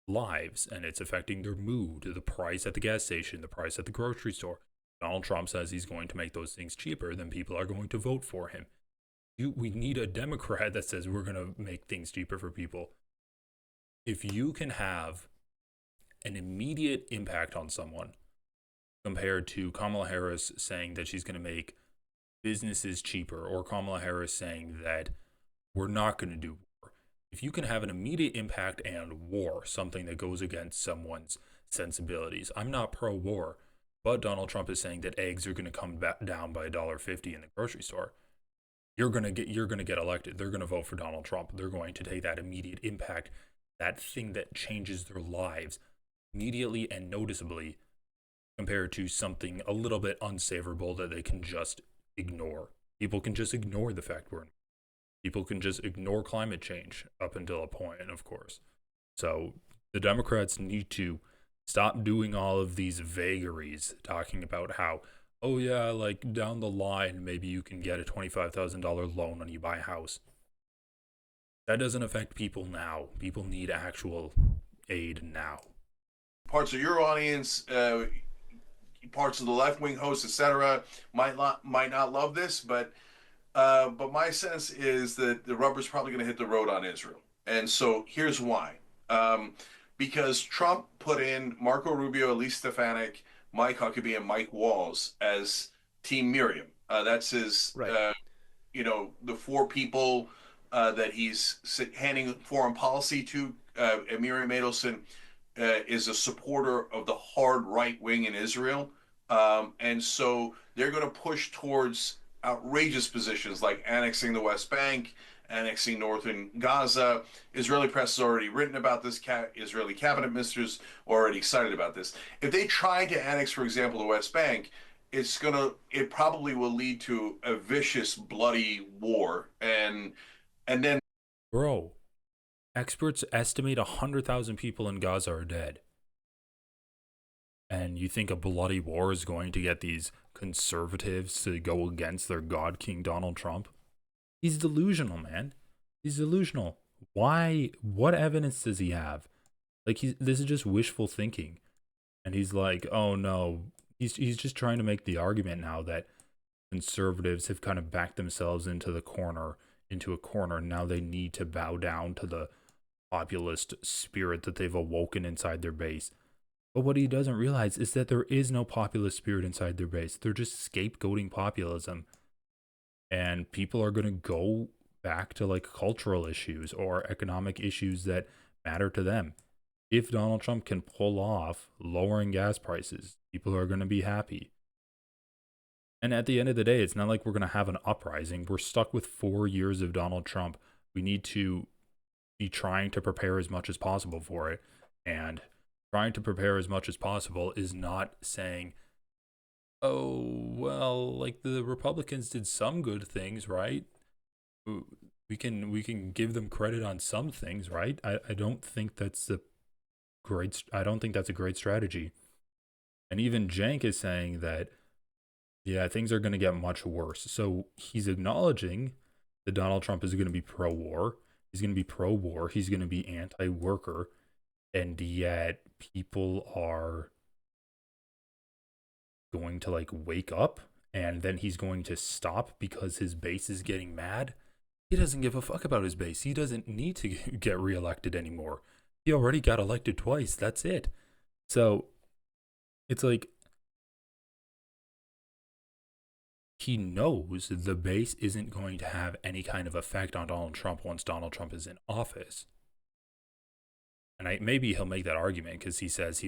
lives and it's affecting their mood, the price at the gas station, the price at the grocery store, Donald Trump says he's going to make those things cheaper, then people are going to vote for him. We need a Democrat that says we're going to make things cheaper for people. If you can have an immediate impact on someone compared to Kamala Harris saying that she's going to make businesses cheaper, or Kamala Harris saying that we're not going to do war. If you can have an immediate impact and war, something that goes against someone's sensibilities. I'm not pro-war, but Donald Trump is saying that eggs are going to come back down by $1.50 in the grocery store. You're going to get elected. They're going to vote for Donald Trump. They're going to take that immediate impact, that thing that changes their lives immediately and noticeably, compared to something a little bit unsavourable that they can just ignore. People can just ignore the fact people can just ignore climate change up until a point, of course. So the Democrats need to stop doing all of these vagaries, talking about how, oh yeah, like down the line, maybe you can get a $25,000 loan when you buy a house. That doesn't affect people now. People need actual aid now. Parts of your audience, parts of the left-wing hosts, etc., might not love this, but my sense is that the rubber's probably going to hit the road on Israel. And so here's why. Because Trump put in Marco Rubio, Elise Stefanik, Mike Huckabee, and Mike Walls as Team Miriam. That's his, Right. The four people that he's handing foreign policy to. Miriam Adelson is a supporter of the hard right wing in Israel. And so they're going to push towards outrageous positions like annexing the West Bank, annexing northern Gaza. Israeli press has already written about this. Israeli cabinet ministers are already excited about this. If they try to annex, for example, the West Bank, it probably will lead to a vicious, bloody war. And then, Bro, experts estimate 100,000 people in Gaza are dead. And you think a bloody war is going to get these conservatives to go against their God King Donald Trump? He's delusional, man. He's delusional. Why? What evidence does he have? Like, this is just wishful thinking. And he's like, oh no. He's just trying to make the argument now that conservatives have kind of backed themselves into a corner. Now they need to bow down to the populist spirit that they've awoken inside their base. But what he doesn't realize is that there is no populist spirit inside their base. They're just scapegoating populism. And people are going to go back to like cultural issues or economic issues that matter to them. If Donald Trump can pull off lowering gas prices, people are going to be happy. And at the end of the day, it's not like we're going to have an uprising. We're stuck with 4 years of Donald Trump. We need to be trying to prepare as much as possible for it. And trying to prepare as much as possible is not saying, oh, well, like the Republicans did some good things, right? We can give them credit on some things, right? I don't think that's a great strategy. And even Cenk is saying that, yeah, things are going to get much worse. So he's acknowledging that Donald Trump is going to be pro-war. He's going to be pro-war. He's going to be anti-worker. And yet people are going to like wake up, and then he's going to stop because his base is getting mad. He doesn't give a fuck about his base. He doesn't need to get reelected anymore. He already got elected twice. That's it. So it's like he knows the base isn't going to have any kind of effect on Donald Trump once Donald Trump is in office. And maybe he'll make that argument because he says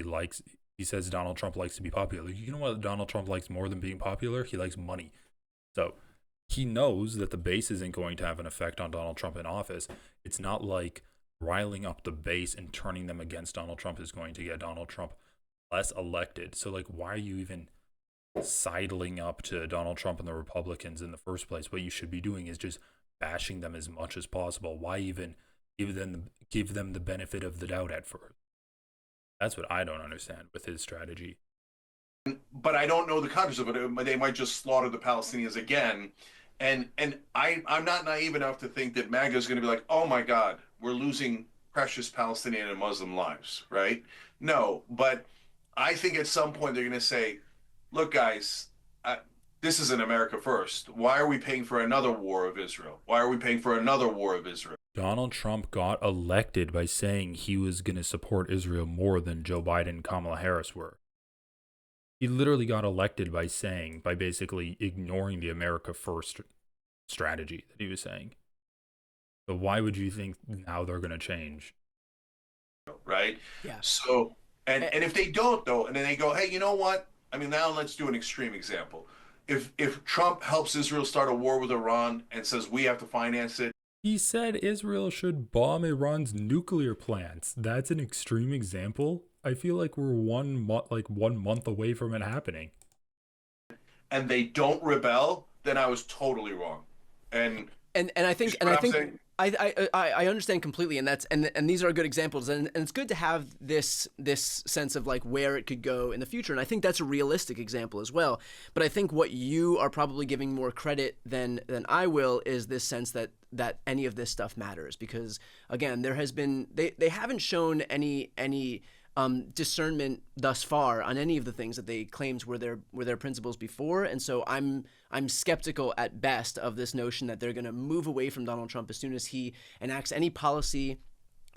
Donald Trump likes to be popular. You know what Donald Trump likes more than being popular? He likes money. So he knows that the base isn't going to have an effect on Donald Trump in office. It's not like riling up the base and turning them against Donald Trump is going to get Donald Trump less elected. So like, why are you even sidling up to Donald Trump and the Republicans in the first place? What you should be doing is just bashing them as much as possible. Why even give them the benefit of the doubt at first? That's what I don't understand with his strategy. But I don't know the context of it. They might just slaughter the Palestinians again. And I'm not naive enough to think that MAGA is going to be like, oh my God, we're losing precious Palestinian and Muslim lives, right? No, but I think at some point they're going to say, look, guys, this is an America first. Why are we paying for another war of Israel? Why are we paying for another war of Israel? Donald Trump got elected by saying he was going to support Israel more than Joe Biden and Kamala Harris were. He literally got elected by basically ignoring the America First strategy that he was saying. So why would you think now they're going to change? Right? Yeah. So, and if they don't, though, and then they go, hey, you know what? I mean, now let's do an extreme example. If Trump helps Israel start a war with Iran and says we have to finance it. He said Israel should bomb Iran's nuclear plants. That's an extreme example. I feel like we're 1 month away from it happening. And they don't rebel, then I was totally wrong. And I think I understand completely, and that's and these are good examples, and it's good to have this sense of like where it could go in the future, and I think that's a realistic example as well. But I think what you are probably giving more credit than I will is this sense that any of this stuff matters, because again, there has been they haven't shown any discernment thus far on any of the things that they claimed were their principles before, and so I'm skeptical at best of this notion that they're going to move away from Donald Trump as soon as he enacts any policy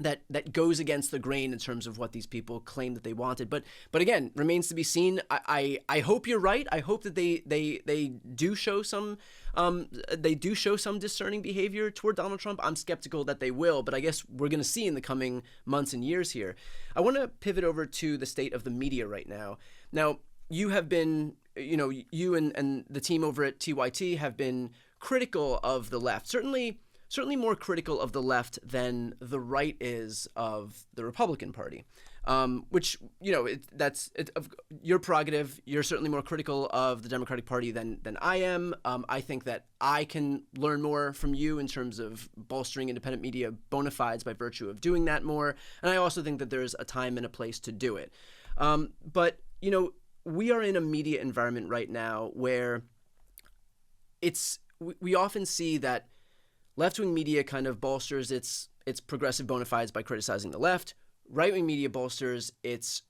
that goes against the grain in terms of what these people claim that they wanted. But again, remains to be seen. I hope you're right. I hope that they do show some discerning behavior toward Donald Trump. I'm skeptical that they will, but I guess we're going to see in the coming months and years here. I want to pivot over to the state of the media right now. Now, you have been, you and the team over at TYT have been critical of the left. Certainly more critical of the left than the right is of the Republican Party, which, that's your prerogative. You're certainly more critical of the Democratic Party than I am. I think that I can learn more from you in terms of bolstering independent media bona fides by virtue of doing that more. And I also think that there's a time and a place to do it. But, we are in a media environment right now where we often see that left-wing media kind of bolsters its progressive bona fides by criticizing the left. Right-wing media bolsters its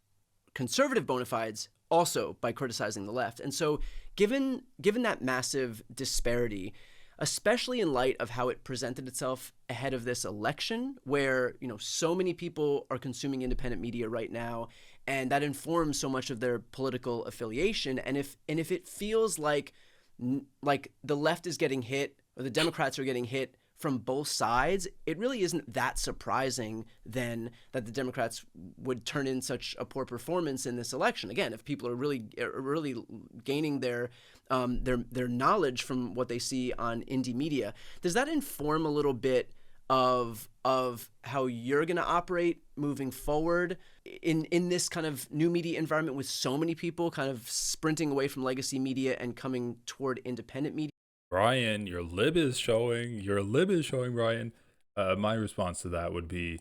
conservative bona fides also by criticizing the left. And so given that massive disparity, especially in light of how it presented itself ahead of this election, where so many people are consuming independent media right now, and that informs so much of their political affiliation, and if it feels like the left is getting hit or the Democrats are getting hit from both sides, it really isn't that surprising then that the Democrats would turn in such a poor performance in this election. Again, if people are really gaining their knowledge from what they see on indie media, does that inform a little bit of how you're going to operate moving forward in this kind of new media environment with so many people kind of sprinting away from legacy media and coming toward independent media? Brian, your lib is showing, Brian. My response to that would be,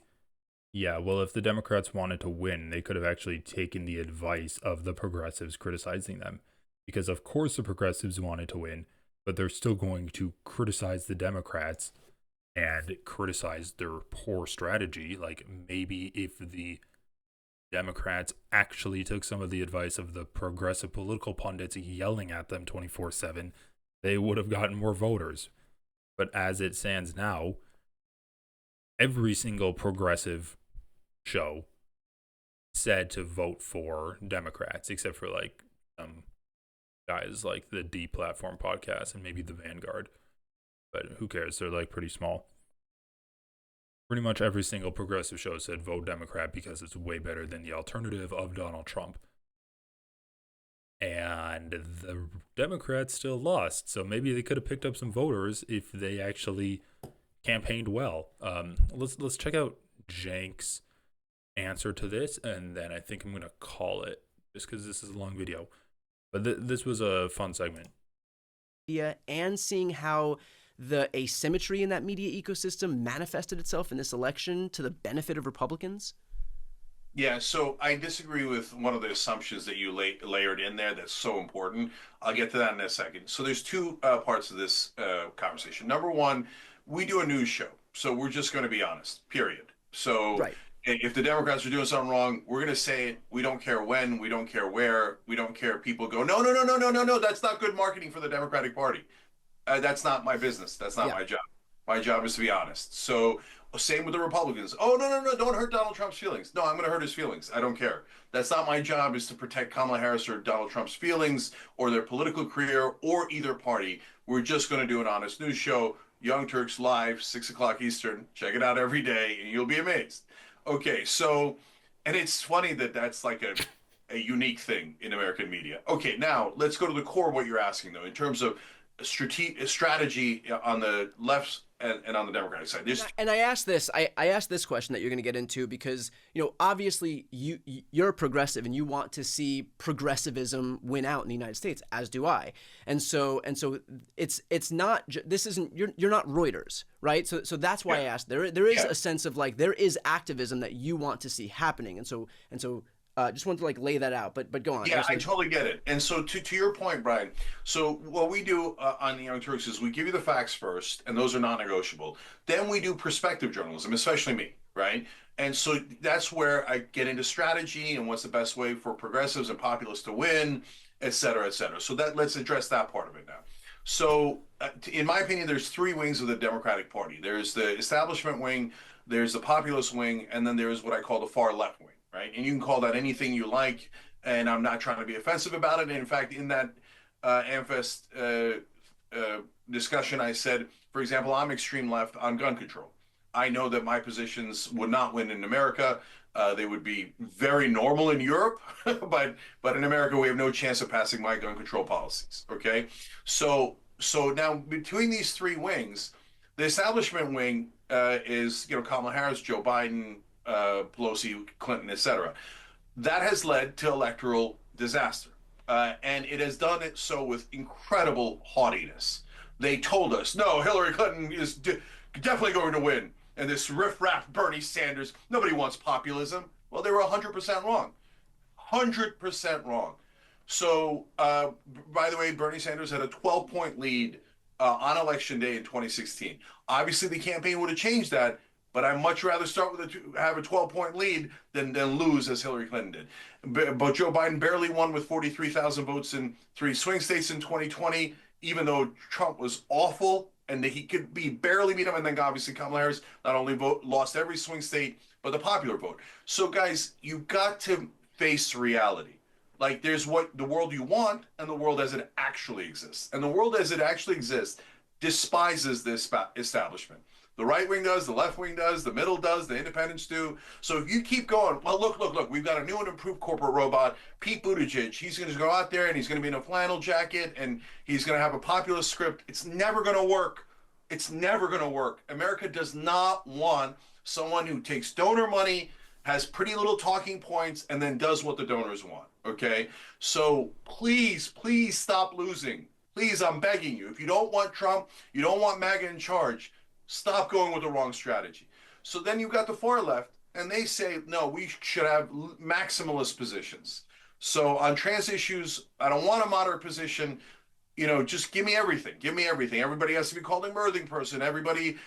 yeah, well, if the Democrats wanted to win, they could have actually taken the advice of the progressives criticizing them. Because of course the progressives wanted to win, but they're still going to criticize the Democrats and criticize their poor strategy. Like, maybe if the Democrats actually took some of the advice of the progressive political pundits yelling at them 24/7, they would have gotten more voters. But as it stands now, every single progressive show said to vote for Democrats, except for like some guys like the D Platform podcast and maybe the Vanguard. But who cares? They're like pretty small. Pretty much every single progressive show said vote Democrat because it's way better than the alternative of Donald Trump. and the Democrats still lost. So maybe they could have picked up some voters if they actually campaigned well. Let's check out Cenk's answer to this, and then I think I'm gonna call it, just because this is a long video. But this was a fun segment. Yeah, and seeing how the asymmetry in that media ecosystem manifested itself in this election to the benefit of Republicans. Yeah, so I disagree with one of the assumptions that you layered in there that's so important. I'll get to that in a second. So there's two parts of this conversation. Number one, we do a news show, so we're just going to be honest, period. So Right. if the Democrats are doing something wrong, we're going to say it. We don't care when, we don't care where, we don't care if people go, no, that's not good marketing for the Democratic Party. That's not my business. That's not my job. My job is to be honest. So same with the Republicans. Oh, no, don't hurt Donald Trump's feelings. No, I'm going to hurt his feelings. I don't care. That's not my job, is to protect Kamala Harris or Donald Trump's feelings or their political career or either party. We're just going to do an honest news show. Young Turks Live, 6 o'clock Eastern. Check it out every day and you'll be amazed. Okay, so, and it's funny that that's like a unique thing in American media. Okay, now let's go to the core of what you're asking, though, in terms of strategy on the left and on the Democratic side. And I asked this. I asked this question that you're going to get into because, you know, obviously you're a progressive and you want to see progressivism win out in the United States, as do I. And so it's not, this isn't, you're not Reuters, right? So that's why I asked. There is a sense of like there is activism that you want to see happening, and so just wanted to like lay that out, but go on. Yeah, I totally get it. And so to your point, Brian, so what we do on the Young Turks is we give you the facts first, and those are non-negotiable. Then we do perspective journalism, especially me, right? And so that's where I get into strategy and what's the best way for progressives and populists to win, et cetera, et cetera. So let's address that part of it now. So in my opinion, there's three wings of the Democratic Party. There's the establishment wing, there's the populist wing, and then there's what I call the far left wing. Right, and you can call that anything you like, and I'm not trying to be offensive about it. And in fact, in that AmFest discussion, I said, for example, I'm extreme left on gun control. I know that my positions would not win in America. They would be very normal in Europe, but in America, we have no chance of passing my gun control policies. Okay, so now between these three wings, the establishment wing is Kamala Harris, Joe Biden, Pelosi, Clinton, etc. That has led to electoral disaster, and it has done it so with incredible haughtiness. They told us, no, Hillary Clinton is definitely going to win, and this riff-raff Bernie Sanders, nobody wants populism. Well, they were 100% wrong. 100% wrong. So, by the way, Bernie Sanders had a 12-point lead on Election Day in 2016. Obviously, the campaign would have changed that, but I'd much rather start with have a 12-point lead than lose as Hillary Clinton did. But Joe Biden barely won with 43,000 votes in 3 swing states in 2020, even though Trump was awful and he could barely beat him. And then obviously Kamala Harris not only lost every swing state, but the popular vote. So guys, you've got to face reality. Like there's what the world you want and the world as it actually exists. And the world as it actually exists despises this establishment. The right wing does, the left wing does, the middle does, the independents do. So if you keep going, well, look, we've got a new and improved corporate robot, Pete Buttigieg. He's going to go out there and he's going to be in a flannel jacket and he's going to have a populist script. It's never going to work. It's never going to work. America does not want someone who takes donor money, has pretty little talking points, and then does what the donors want, okay? So please stop losing. Please, I'm begging you. If you don't want Trump, you don't want MAGA in charge, stop going with the wrong strategy. So then you've got the far left, and they say, no, we should have maximalist positions. So on trans issues, I don't want a moderate position. Just give me everything. Give me everything. Everybody has to be called a birthing person. Everybody,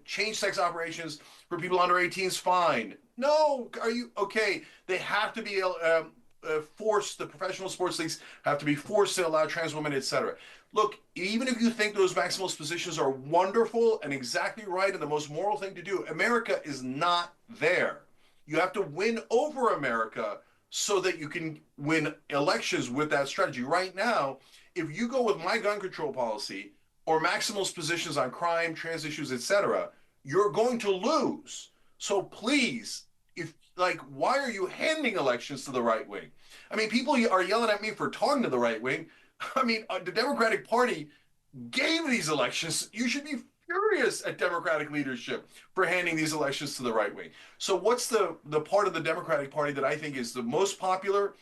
change sex operations for people under 18 is fine. No, are you okay? They have to be forced. The professional sports leagues have to be forced to allow trans women, etc. Look, even if you think those maximalist positions are wonderful and exactly right and the most moral thing to do, America is not there. You have to win over America so that you can win elections with that strategy. Right now, if you go with my gun control policy or maximalist positions on crime, trans issues, etc., you're going to lose. So please, if like, why are you handing elections to the right wing? I mean, people are yelling at me for talking to the right wing. I mean, the Democratic Party gave these elections. You should be furious at Democratic leadership for handing these elections to the right wing. So what's the part of the Democratic Party that I think is the most popular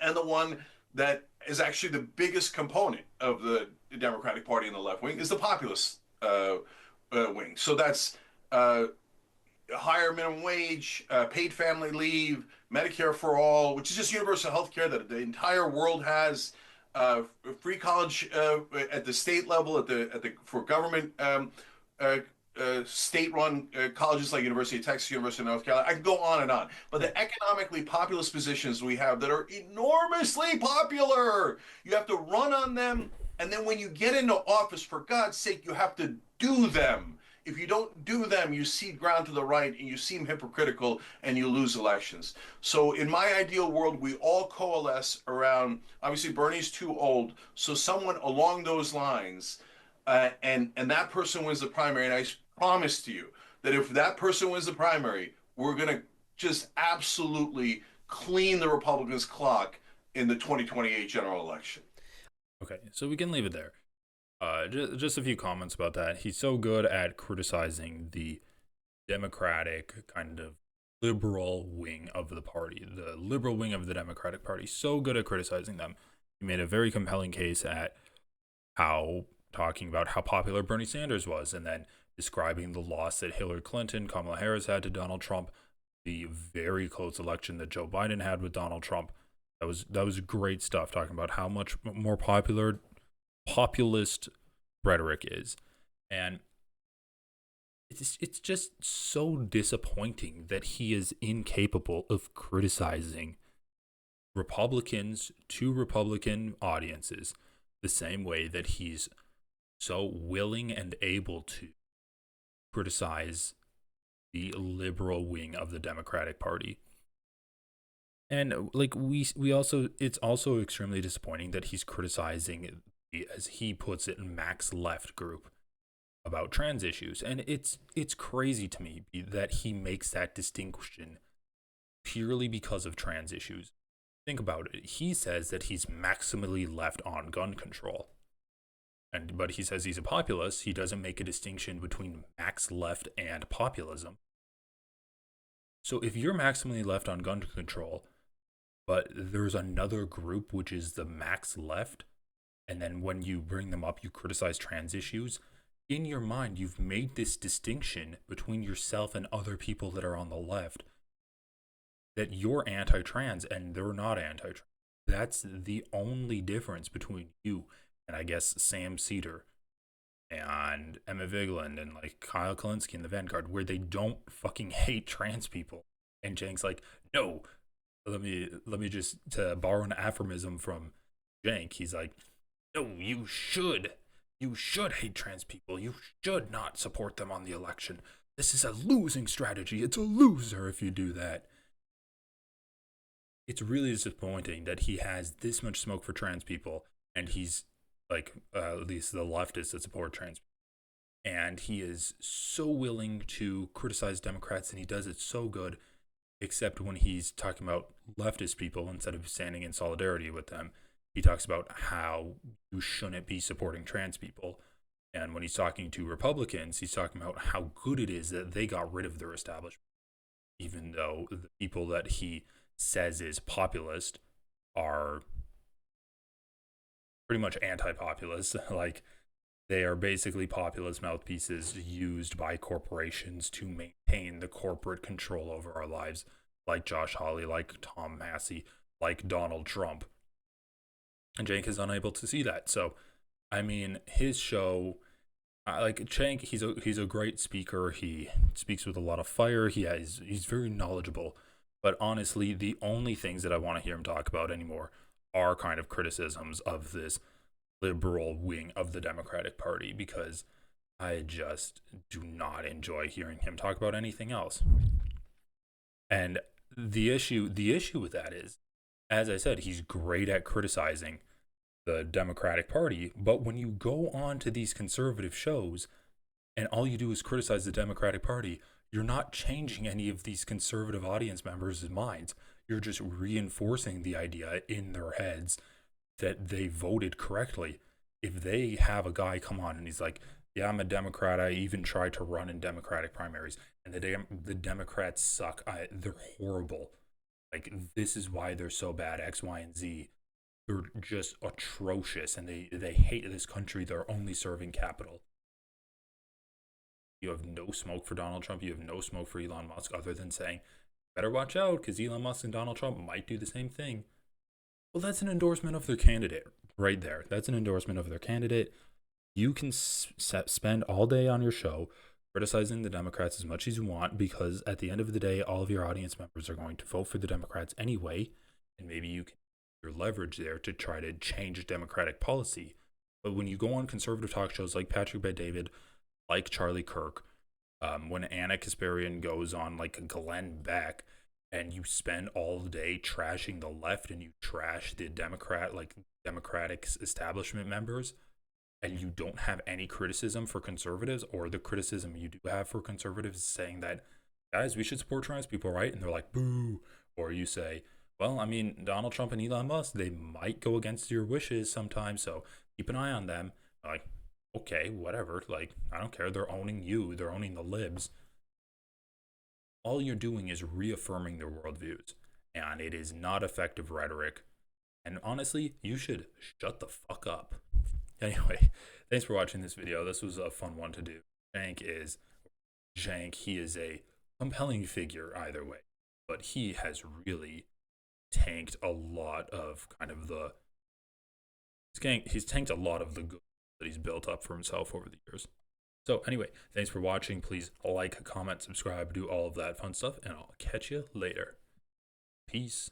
and the one that is actually the biggest component of the Democratic Party in the left wing is the populist wing. So that's higher minimum wage, paid family leave, Medicare for all, which is just universal health care that the entire world has, free college at the state level, for government state-run colleges like University of Texas, University of North Carolina. I can go on and on. But the economically populist positions we have that are enormously popular, you have to run on them. And then when you get into office, for God's sake, you have to do them. If you don't do them, you cede ground to the right and you seem hypocritical and you lose elections. So in my ideal world, we all coalesce around, obviously Bernie's too old, so someone along those lines, and that person wins the primary. And I promise to you that if that person wins the primary, we're going to just absolutely clean the Republicans' clock in the 2028 general election. Okay, so we can leave it there. Just a few comments about that. He's so good at criticizing the Democratic kind of liberal wing of the party, the liberal wing of the Democratic Party. So good at criticizing them. He made a very compelling case at talking about how popular Bernie Sanders was, and then describing the loss that Hillary Clinton, Kamala Harris had to Donald Trump, the very close election that Joe Biden had with Donald Trump. That was great stuff, talking about how much more populist rhetoric is. And it's just so disappointing that he is incapable of criticizing Republicans to Republican audiences the same way that he's so willing and able to criticize the liberal wing of the Democratic Party. And like we also, it's also extremely disappointing that he's criticizing, as he puts it, Max left group about trans issues. And it's crazy to me that he makes that distinction purely because of trans issues. Think about it. He says that he's maximally left on gun control. But he says he's a populist. He doesn't make a distinction between max left and populism. So if you're maximally left on gun control, but there's another group which is the max left, and then when you bring them up, you criticize trans issues, in your mind, you've made this distinction between yourself and other people that are on the left, that you're anti-trans and they're not anti-trans. That's the only difference between you and, I guess, Sam Cedar and Emma Vigeland and like Kyle Kalinske in the Vanguard, where they don't fucking hate trans people. And Cenk's like, no, let me just, to borrow an aphorism from Cenk, he's like, no, you should hate trans people. You should not support them on the election. This is a losing strategy. It's a loser if you do that. It's really disappointing that he has this much smoke for trans people, and he's like, at least the leftists that support trans people. And he is so willing to criticize Democrats, and he does it so good, except when he's talking about leftist people, instead of standing in solidarity with them, he talks about how you shouldn't be supporting trans people. And when he's talking to Republicans, he's talking about how good it is that they got rid of their establishment, even though the people that he says is populist are pretty much anti-populist. Like, they are basically populist mouthpieces used by corporations to maintain the corporate control over our lives, like Josh Hawley, like Tom Massey, like Donald Trump. And Cenk is unable to see that. So, I mean, his show, like Cenk, he's a great speaker. He speaks with a lot of fire. He's very knowledgeable. But honestly, the only things that I want to hear him talk about anymore are kind of criticisms of this liberal wing of the Democratic Party, because I just do not enjoy hearing him talk about anything else. And the issue with that is, as I said, he's great at criticizing the Democratic Party, but when you go on to these conservative shows and all you do is criticize the Democratic Party, you're not changing any of these conservative audience members' minds. You're just reinforcing the idea in their heads that they voted correctly. If they have a guy come on and he's like, yeah, I'm a Democrat, I even tried to run in Democratic primaries, and the Democrats suck, they're horrible. Like, this is why they're so bad, X, Y, and Z. They're just atrocious, and they hate this country. They're only serving capital. You have no smoke for Donald Trump. You have no smoke for Elon Musk, other than saying, better watch out, because Elon Musk and Donald Trump might do the same thing. Well, that's an endorsement of their candidate right there. That's an endorsement of their candidate. You can spend all day on your show criticizing the Democrats as much as you want, because at the end of the day, all of your audience members are going to vote for the Democrats anyway, and maybe you can use your leverage there to try to change Democratic policy. But when you go on conservative talk shows like Patrick Bet-David, like Charlie Kirk, when Anna Kasparian goes on like Glenn Beck, and you spend all day trashing the left and you trash the Democratic establishment members, and you don't have any criticism for conservatives, or the criticism you do have for conservatives is saying that, guys, we should support trans people, right? And they're like, boo. Or you say, well, I mean, Donald Trump and Elon Musk, they might go against your wishes sometimes, so keep an eye on them. Like, okay, whatever. Like, I don't care. They're owning you. They're owning the libs. All you're doing is reaffirming their worldviews, and it is not effective rhetoric. And honestly, you should shut the fuck up. Anyway, thanks for watching this video. This was a fun one to do. Cenk, he is a compelling figure either way, but he has really tanked a lot of he's tanked a lot of the good that he's built up for himself over the years. So anyway, thanks for watching. Please like, comment, subscribe, do all of that fun stuff, and I'll catch you later. Peace.